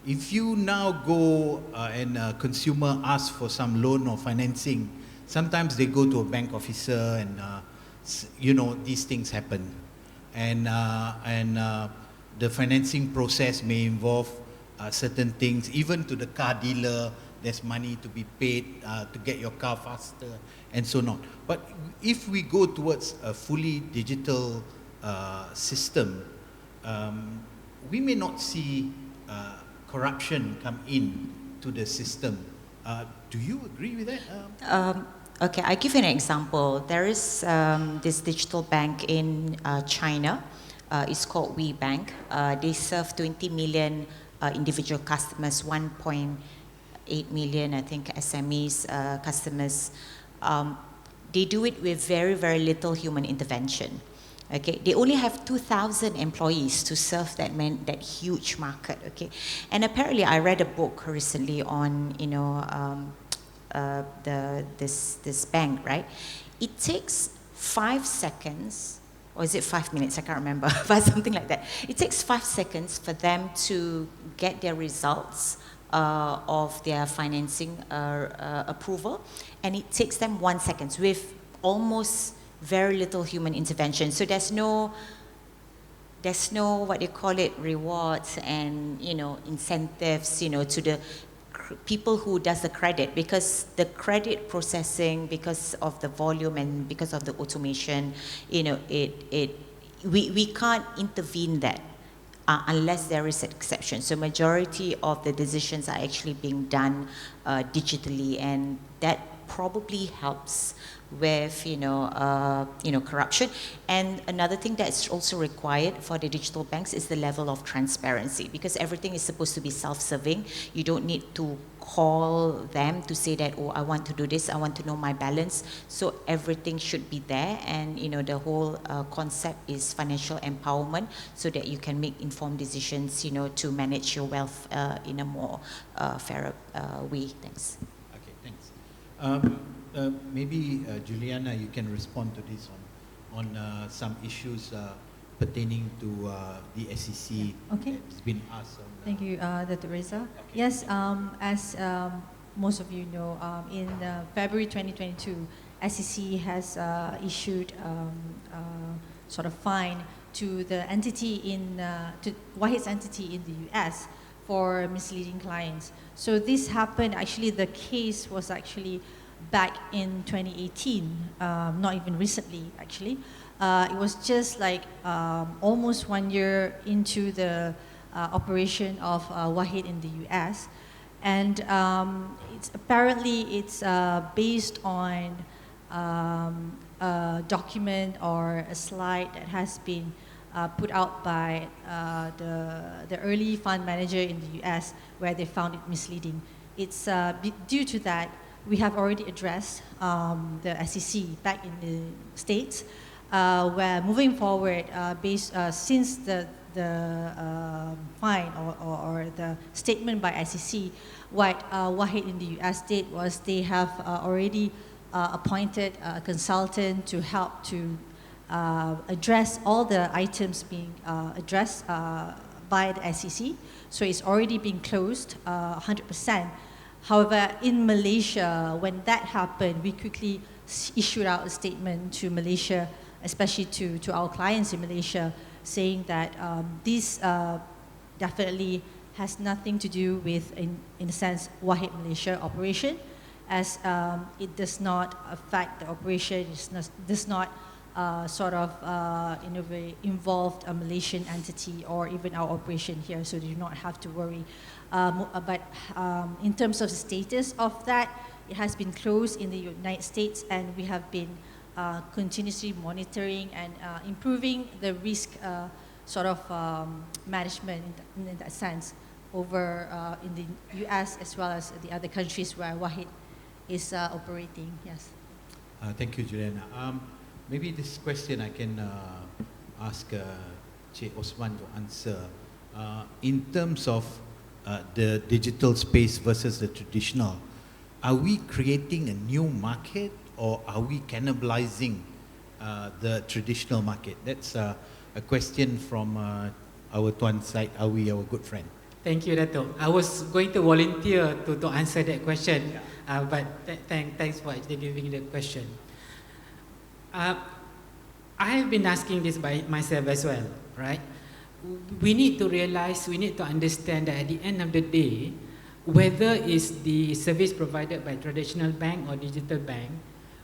if you now go and a consumer asks for some loan or financing, sometimes they go to a bank officer and these things happen, and the financing process may involve certain things. Even to the car dealer, there's money to be paid to get your car faster, and so on. But if we go towards a fully digital system, we may not see corruption come in to the system. Do you agree with that? Okay, I give you an example. There is this digital bank in China. It's called WeBank. They serve 20 million individual customers, 1.8 million, I think, SMEs customers. They do it with very, very little human intervention. Okay, they only have 2,000 employees to serve that huge market. Okay, and apparently I read a book recently on this bank, right? It takes 5 seconds, or is it 5 minutes? I can't remember, but something like that. It takes 5 seconds for them to get their results of their financing approval, and it takes them 1 second with almost very little human intervention. So there's no what you call it, rewards and incentives to the people who does the credit, because the credit processing, because of the volume and because of the automation, we can't intervene that unless there is an exception. So majority of the decisions are actually being done digitally, and that probably helps with corruption. And another thing that's also required for the digital banks is the level of transparency, because everything is supposed to be self-serving. You don't need to call them to say that, oh, I want to do this, I want to know my balance. So everything should be there, and the whole concept is financial empowerment, so that you can make informed decisions to manage your wealth in a more fairer way. Thanks. Okay, thanks. Maybe Juliana, you can respond to this on some issues pertaining to the SEC. Okay. It's been asked. Thank you, Dr. Reza. Okay. Yes, as most of you know, in February 2022, SEC has issued sort of fine to the entity to Wahid's entity in the US for misleading clients. So this happened, actually the case was actually back in 2018, not even recently actually. It was just like almost 1 year into the operation of Wahid in the US. And it's based on a document or a slide that has been put out by the early fund manager in the US, where they found it misleading. It's due to that, we have already addressed the SEC back in the States, where moving forward, since the fine or the statement by SEC, what Wahid in the US did was they have already appointed a consultant to help to address all the items being addressed by the SEC. So it's already been closed 100%. However, in Malaysia, when that happened, we quickly issued out a statement to Malaysia, especially to our clients in Malaysia, saying that this definitely has nothing to do with, in a sense, Wahid Malaysia operation, as it does not affect the operation, it does not in a way involve a Malaysian entity or even our operation here, so you do not have to worry. But in terms of the status of that, it has been closed in the United States, and we have been continuously monitoring and improving the risk management in that sense over in the US as well as the other countries where Wahid is operating. Yes. Thank you, Juliana. Maybe this question I can ask Cik Osman to answer. In terms of the digital space versus the traditional, are we creating a new market or are we cannibalizing the traditional market? That's a question from our Tuan Syed Awi, our good friend. Thank you, Dato'. I was going to volunteer to answer that question, but thanks for actually giving the question. I have been asking this by myself as well, right? We need to realize, we need to understand that at the end of the day, whether it's the service provided by traditional bank or digital bank,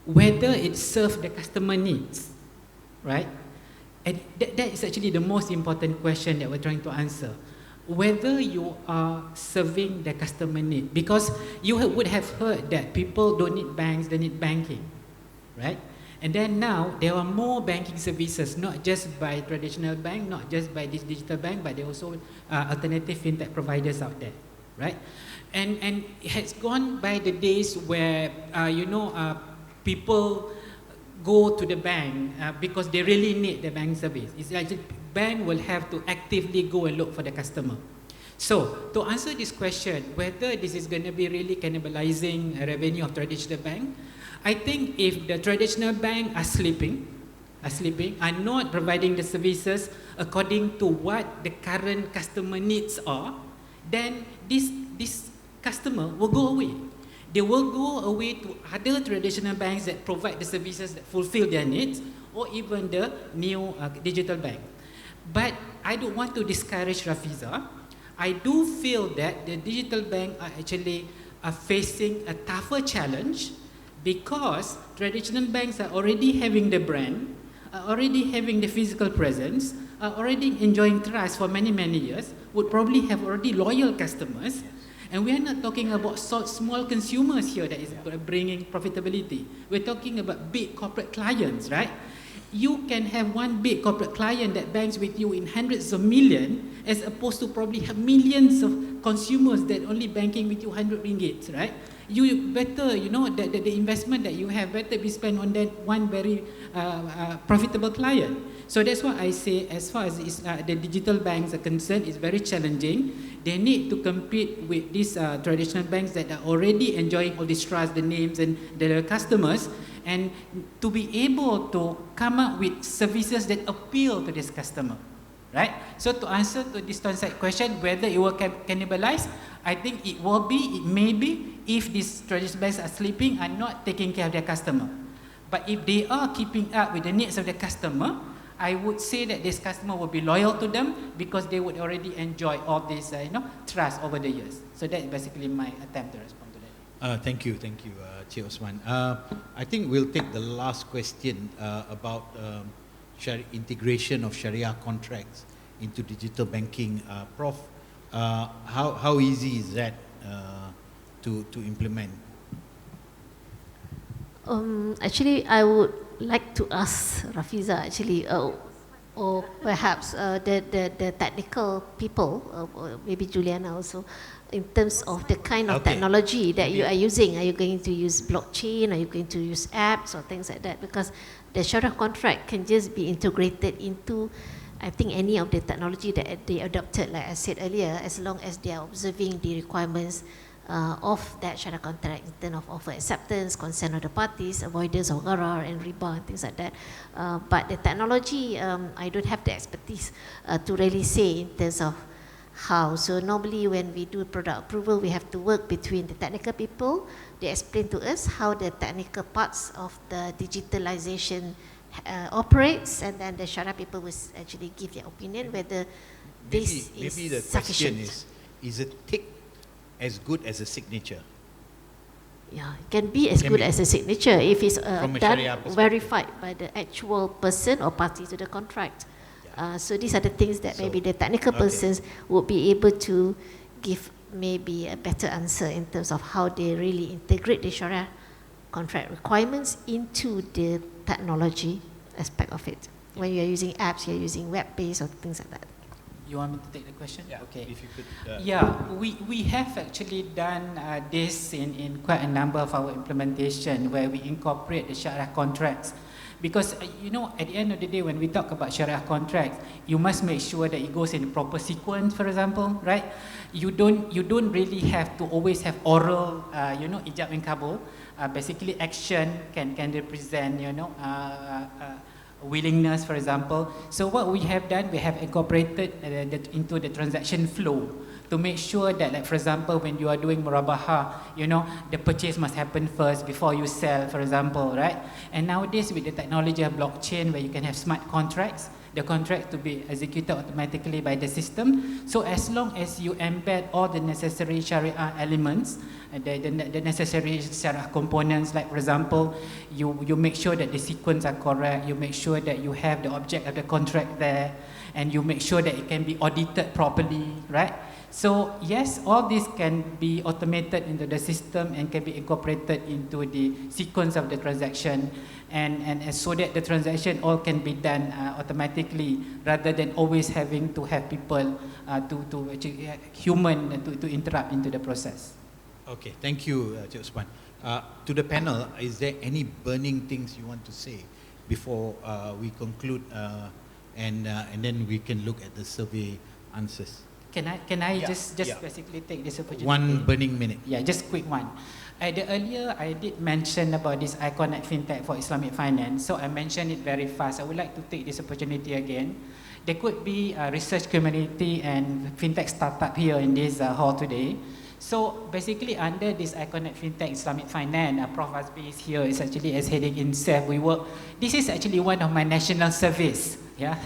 whether it serves the customer needs, right? And that is actually the most important question that we're trying to answer. whether you are serving the customer need. Because you would have heard that people don't need banks, they need banking, right? And then now there are more banking services, not just by traditional bank, not just by this digital bank, but there are also alternative fintech providers out there, right? And it has gone by the days where people go to the bank because they really need the bank service. It's like the bank will have to actively go and look for the customer. So to answer this question, whether this is going to be really cannibalizing revenue of traditional bank, I think if the traditional bank are sleeping, are not providing the services according to what the current customer needs are, then this customer will go away. They will go away to other traditional banks that provide the services that fulfill their needs, or even the new digital bank. But I don't want to discourage Rafiza. I do feel that the digital bank are actually facing a tougher challenge, because traditional banks are already having the brand, are already having the physical presence, are already enjoying trust for many, many years, would probably have already loyal customers. And we are not talking about small consumers here that is bringing profitability. We're talking about big corporate clients, right? You can have one big corporate client that banks with you in hundreds of millions, as opposed to probably have millions of consumers that only banking with you 100 ringgits, right? You better, that the investment that you have better be spent on that one very profitable client. So that's why I say, as far as the digital banks are concerned, it's very challenging. They need to compete with these traditional banks that are already enjoying all this trust, the names and their customers, and to be able to come up with services that appeal to this customer, right? So to answer to this on-site question, whether it will cannibalize, I think it may be, if these traditional banks are sleeping and not taking care of their customer. But if they are keeping up with the needs of the customer, I would say that this customer will be loyal to them, because they would already enjoy all this trust over the years. So that's basically my attempt to respond to that. Thank you, Cik Osman. I think we'll take the last question about integration of Sharia contracts into digital banking. Prof, how easy is that to implement? Actually, I would like to ask Rafiza, actually, or perhaps the technical people, or maybe Juliana also, in terms of the kind of technology that you are using. Are you going to use blockchain? Are you going to use apps or things like that? Because the Sharia contract can just be integrated into, I think, any of the technology that they adopted, like I said earlier, as long as they are observing the requirements of that Sharia contract in terms of offer acceptance, consent of the parties, avoidance of gharar and riba and things like that. But the technology, I don't have the expertise to really say in terms of how. So normally when we do product approval, we have to work between the technical people. They explain to us how the technical parts of the digitalization operates, and then the Sharia people will actually give their opinion whether this maybe is the sufficient. question is a tick as good as a signature? Yeah, it can be as good as a signature if it's From a done, Sharia perspective. verified by the actual person or party to the contract. So these are the things that maybe the technical persons would be able to give maybe a better answer in terms of how they really integrate the Sharia contract requirements into the technology aspect of it. When you're using apps, you're using web-based or things like that. You want me to take the question? Yeah, okay. if you could. We have actually done this in quite a number of our implementation, where we incorporate the Sharia contracts. Because at the end of the day, when we talk about Sharia contracts, you must make sure that it goes in the proper sequence, for example, right? You don't really have to always have oral, ijab and kabul. Basically, action can represent, willingness, for example. So what we have done, we have incorporated into the transaction flow to make sure that, like, for example, when you are doing murabaha, the purchase must happen first before you sell, for example, right? And nowadays with the technology of blockchain, where you can have smart contracts, the contract to be executed automatically by the system. So as long as you embed all the necessary Sharia elements, the necessary Sharia components, like for example, you make sure that the sequence are correct, you make sure that you have the object of the contract there, and you make sure that it can be audited properly, right? So yes, all this can be automated into the system and can be incorporated into the sequence of the transaction, and so that the transaction all can be done automatically, rather than always having to have people to actually human to interrupt into the process. Okay, thank you, Cik Usman. To the panel, is there any burning things you want to say before we conclude, and then we can look at the survey answers? Can I Yeah, just yeah. basically take this opportunity? 1 burning minute. Yeah, just quick one. Earlier, I did mention about this Iconet FinTech for Islamic finance, so I mentioned it very fast. I would like to take this opportunity again. There could be a research community and FinTech startup here in this hall today. So basically, under this Iconet FinTech Islamic finance, Prof. Azbi is here, is actually as heading in SEF. This is actually one of my national service. Yeah,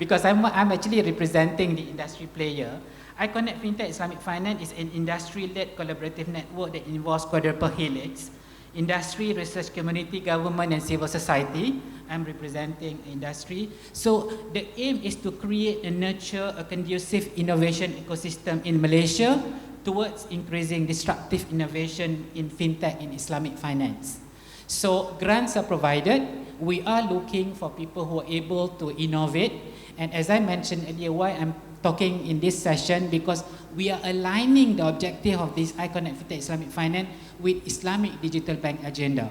because I'm actually representing the industry player. Iconet FinTech Islamic Finance is an industry-led collaborative network that involves quadruple helix: industry, research community, government, and civil society. I'm representing industry. So the aim is to create and nurture a conducive innovation ecosystem in Malaysia towards increasing disruptive innovation in FinTech in Islamic finance. So grants are provided. We are looking for people who are able to innovate. And as I mentioned earlier, why I'm talking in this session, because we are aligning the objective of this Iconet FinTech Islamic Finance with Islamic Digital Bank agenda.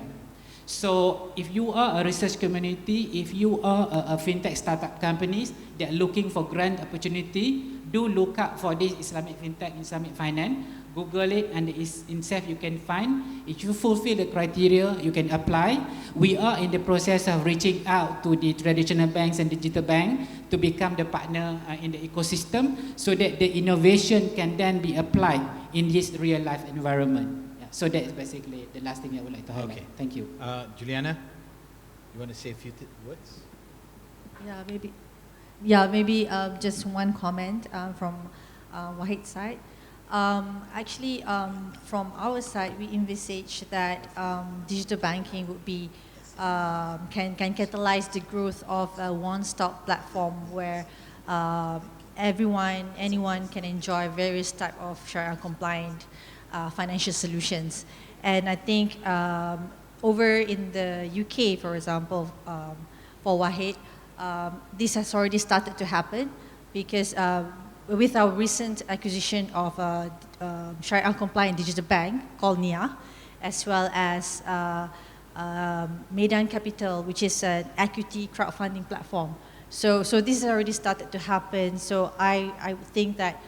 So if you are a research community, if you are a FinTech startup companies that are looking for grant opportunity, do look up for this Islamic FinTech Islamic Finance. Google it, and in SEF you can find. If you fulfill the criteria, you can apply. We are in the process of reaching out to the traditional banks and digital bank to become the partner in the ecosystem, so that the innovation can then be applied in this real life environment. Yeah. So that is basically the last thing I would like to highlight. Okay. Thank you. Juliana, you want to say a few words? Maybe just one comment from Wahid's side. Actually, from our side, we envisage that digital banking would be can catalyze the growth of a one-stop platform where anyone can enjoy various type of Sharia-compliant financial solutions. And I think over in the UK, for example, for Wahid, this has already started to happen, because with our recent acquisition of a Sharia-compliant digital bank called NIA, as well as Medan Capital, which is an equity crowdfunding platform. So this has already started to happen. So I think that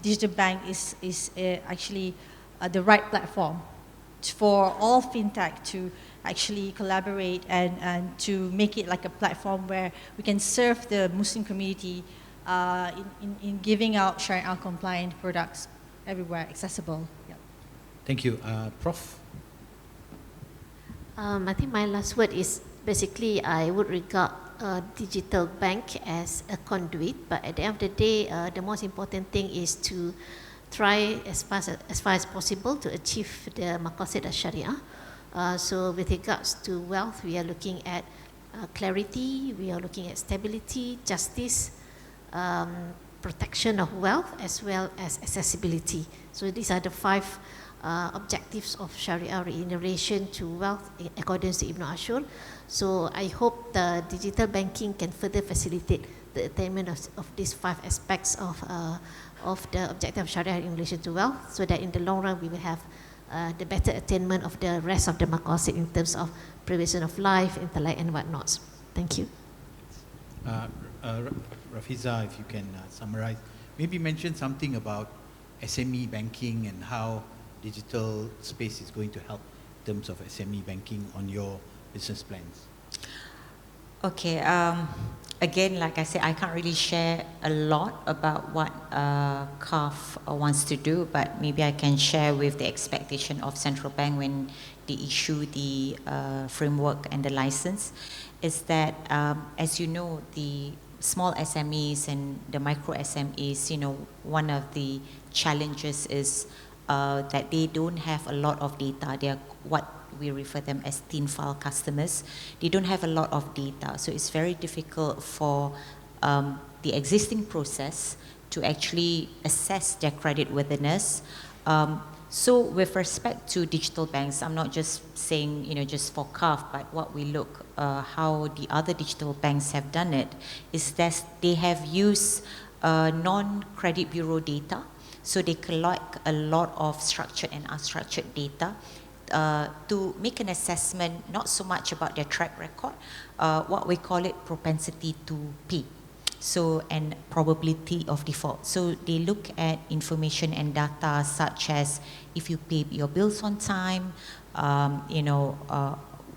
digital bank is actually the right platform for all fintech to actually collaborate and to make it like a platform where we can serve the Muslim community in giving out Sharia compliant products everywhere accessible. Yep. Thank you. Prof? I think my last word is basically I would regard a digital bank as a conduit, but at the end of the day, the most important thing is to try as far as possible to achieve the maqasid al-sharia. So with regards to wealth, we are looking at clarity, we are looking at stability, justice, protection of wealth, as well as accessibility. So these are the 5 objectives of Sharia in relation to wealth in accordance to Ibn Ashur. So I hope the digital banking can further facilitate the attainment of these 5 aspects of the objective of Sharia in relation to wealth, so that in the long run we will have the better attainment of the rest of the maqasid in terms of preservation of life, intellect and whatnot. Thank you. Rafiza, if you can summarize, maybe mention something about SME banking and how digital space is going to help in terms of SME banking on your business plans. Okay. Again, like I said, I can't really share a lot about what CAF wants to do, but maybe I can share with the expectation of central bank when they issue the framework and the license, is that, as you know, the small SMEs and the micro SMEs, one of the challenges is that they don't have a lot of data. They are what we refer them as thin file customers. They don't have a lot of data, so it's very difficult for the existing process to actually assess their credit worthiness. So with respect to digital banks, I'm not just saying, just for CAF, but what we look, how the other digital banks have done it, is that they have used non-credit bureau data. So they collect a lot of structured and unstructured data to make an assessment, not so much about their track record, what we call it propensity to pay. So, and probability of default. So they look at information and data such as if you pay your bills on time,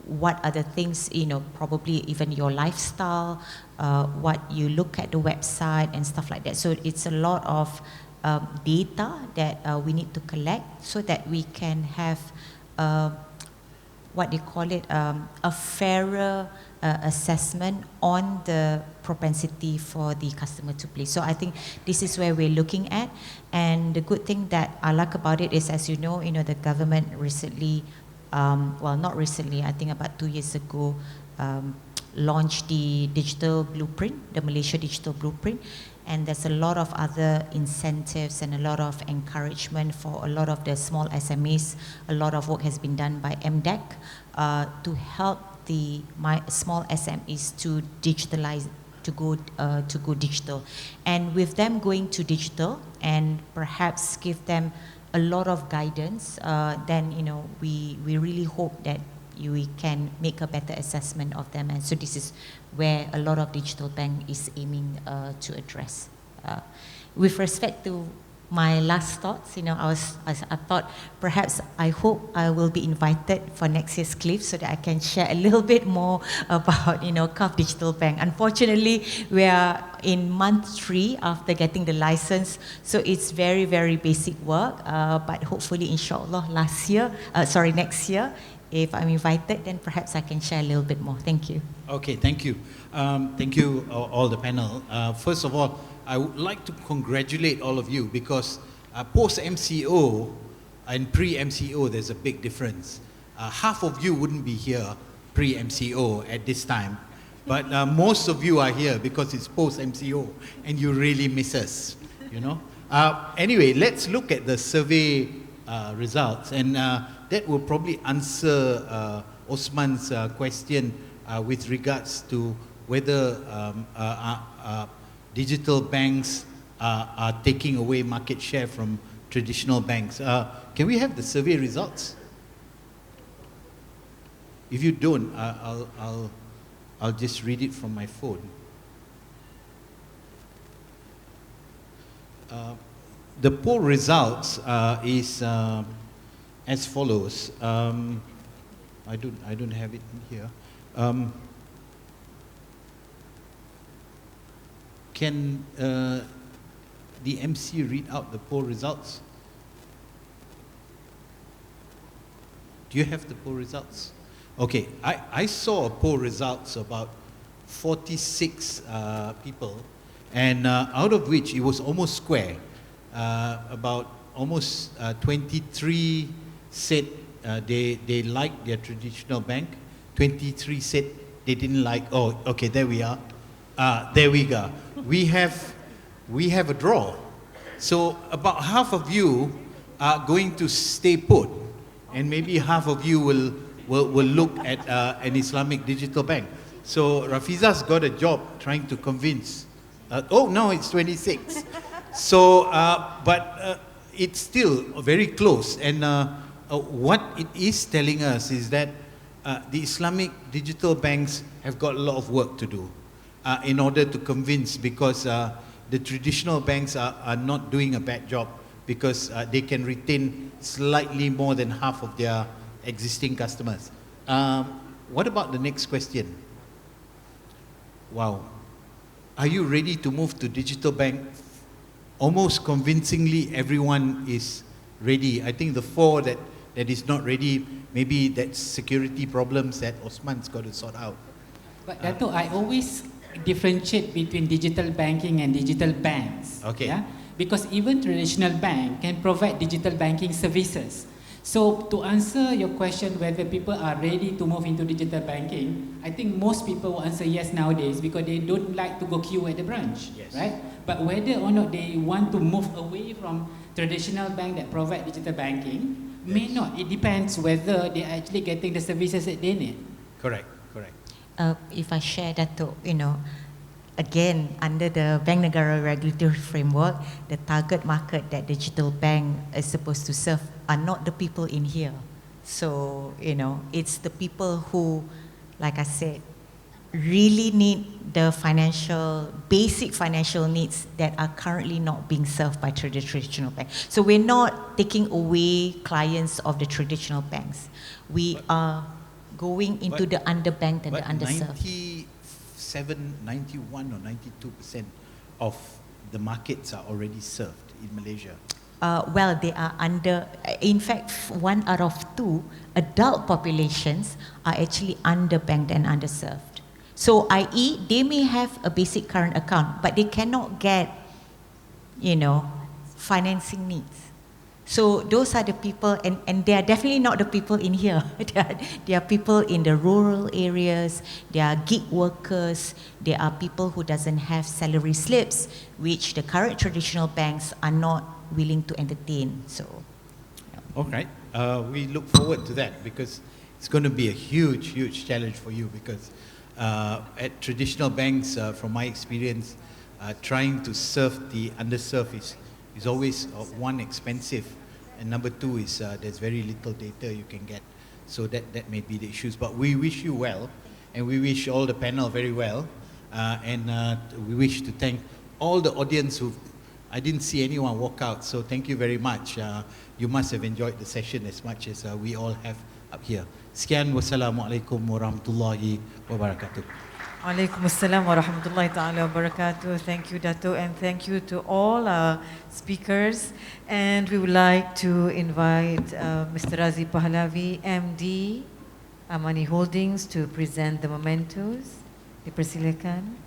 what other things, probably even your lifestyle, what you look at the website and stuff like that. So it's a lot of data that we need to collect so that we can have what they call it, a fairer assessment on the propensity for the customer to pay. So I think this is where we're looking at. And the good thing that I like about it is, as you know, the government recently, well, not recently, I think about 2 years ago, launched the digital blueprint, the Malaysia digital blueprint. And there's a lot of other incentives and a lot of encouragement for a lot of the small SMEs. A lot of work has been done by MDEC to help the small SMEs to digitalize, to go digital. And with them going to digital and perhaps give them a lot of guidance, then we really hope that we can make a better assessment of them. And so this is where a lot of digital bank is aiming to address. With respect to my last thoughts, I thought perhaps I hope I will be invited for next year's Kliff so that I can share a little bit more about CAF Digital Bank. Unfortunately, we are in month 3 after getting the license, so it's very, very basic work. But hopefully, inshallah, next year, if I'm invited, then perhaps I can share a little bit more. Thank you. Okay, thank you. Thank you, all the panel. First of all, I would like to congratulate all of you because post-MCO and pre-MCO, there's a big difference. Half of you wouldn't be here pre-MCO at this time, but most of you are here because it's post-MCO and you really miss us, Anyway, let's look at the survey results, and that will probably answer Osman's question with regards to whether digital banks are taking away market share from traditional banks. Can we have the survey results? If you don't, I'll just read it from my phone. The poll results is as follows. I don't have it here. Can the MC read out the poll results? Do you have the poll results? Okay, I saw poll results about 46 people, and out of which it was almost square. About almost 23 said they liked their traditional bank. 23 said they didn't like. Oh, okay, there we are. There we go. We have a draw. So about half of you are going to stay put, and maybe half of you will look at an Islamic digital bank. So Rafiza's got a job trying to convince. Oh no, it's 26. So, but it's still very close. And what it is telling us is that the Islamic digital banks have got a lot of work to do in order to convince, because the traditional banks are not doing a bad job, because they can retain slightly more than half of their existing customers. What about the next question? Wow. Are you ready to move to digital bank? Almost convincingly, everyone is ready. I think the four that is not ready, maybe that's security problems that Osman's got to sort out. But Dato, I always differentiate between digital banking and digital banks. Okay. Yeah? Because even traditional bank can provide digital banking services. So to answer your question whether people are ready to move into digital banking, I think most people will answer yes nowadays because they don't like to go queue at the branch, Yes. right? But whether or not they want to move away from traditional bank that provide digital banking, may not. It depends whether they are actually getting the services that they need. Correct, correct. If I share that, again, under the Bank Negara regulatory framework, the target market that digital bank is supposed to serve are not the people in here. So, it's the people who, like I said, really need the basic financial needs that are currently not being served by traditional banks. So we're not taking away clients of the traditional banks. We are going into the underbanked and the underserved. 91 or 92% of the markets are already served in Malaysia. Well, they are in fact, 1 out of 2 adult populations are actually underbanked and underserved. So, i.e., they may have a basic current account, but they cannot get, financing needs. So those are the people, and they are definitely not the people in here. They are people in the rural areas, they are gig workers, they are people who doesn't have salary slips, which the current traditional banks are not willing to entertain. So, All right. We look forward to that because it's going to be a huge, huge challenge for you because at traditional banks, from my experience, trying to serve the underserved is always one, expensive, and number two is there's very little data you can get. So that may be the issues. But we wish you well, and we wish all the panel very well, and we wish to thank all the audience I didn't see anyone walk out, so thank you very much. You must have enjoyed the session as much as we all have up here. Sekian, wassalamualaikum warahmatullahi wabarakatuh. Alaikum assalam wa rahmatullahi ta'ala wa barakatuh. Thank you, Dato, and thank you to all our speakers. And we would like to invite Mr. Razi Pahlavi, MD, Amani Holdings, to present the mementos. Dipersilakan.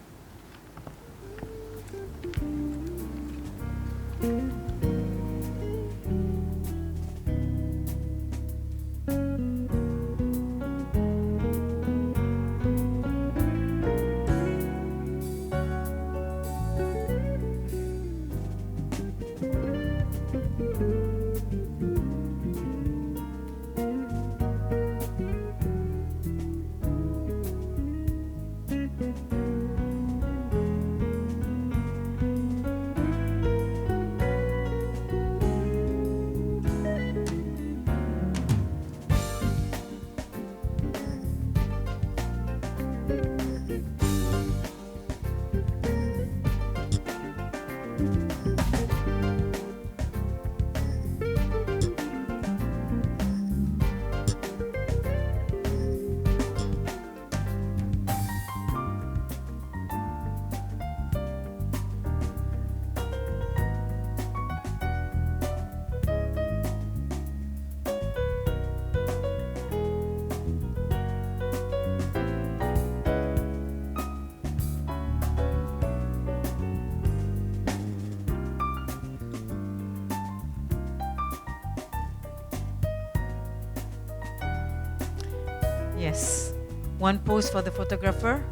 Yes. One pose for the photographer.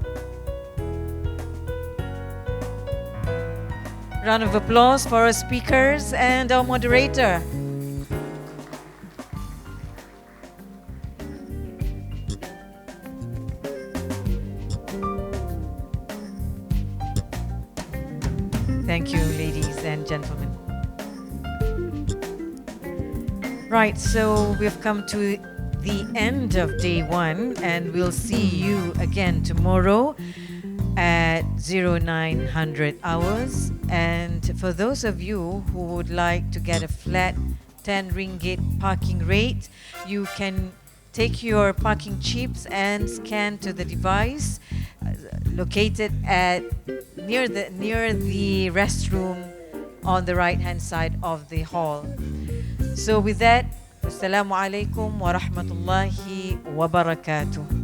Round of applause for our speakers and our moderator. Thank you, ladies and gentlemen. Right, so we've come to the end of day one, and we'll see you again tomorrow at 0900 hours. And for those of you who would like to get a flat 10 ringgit parking rate, you can take your parking chips and scan to the device located at near the restroom on the right hand side of the hall. So with that, Assalamu alaikum wa rahmatullahi wa barakatuh.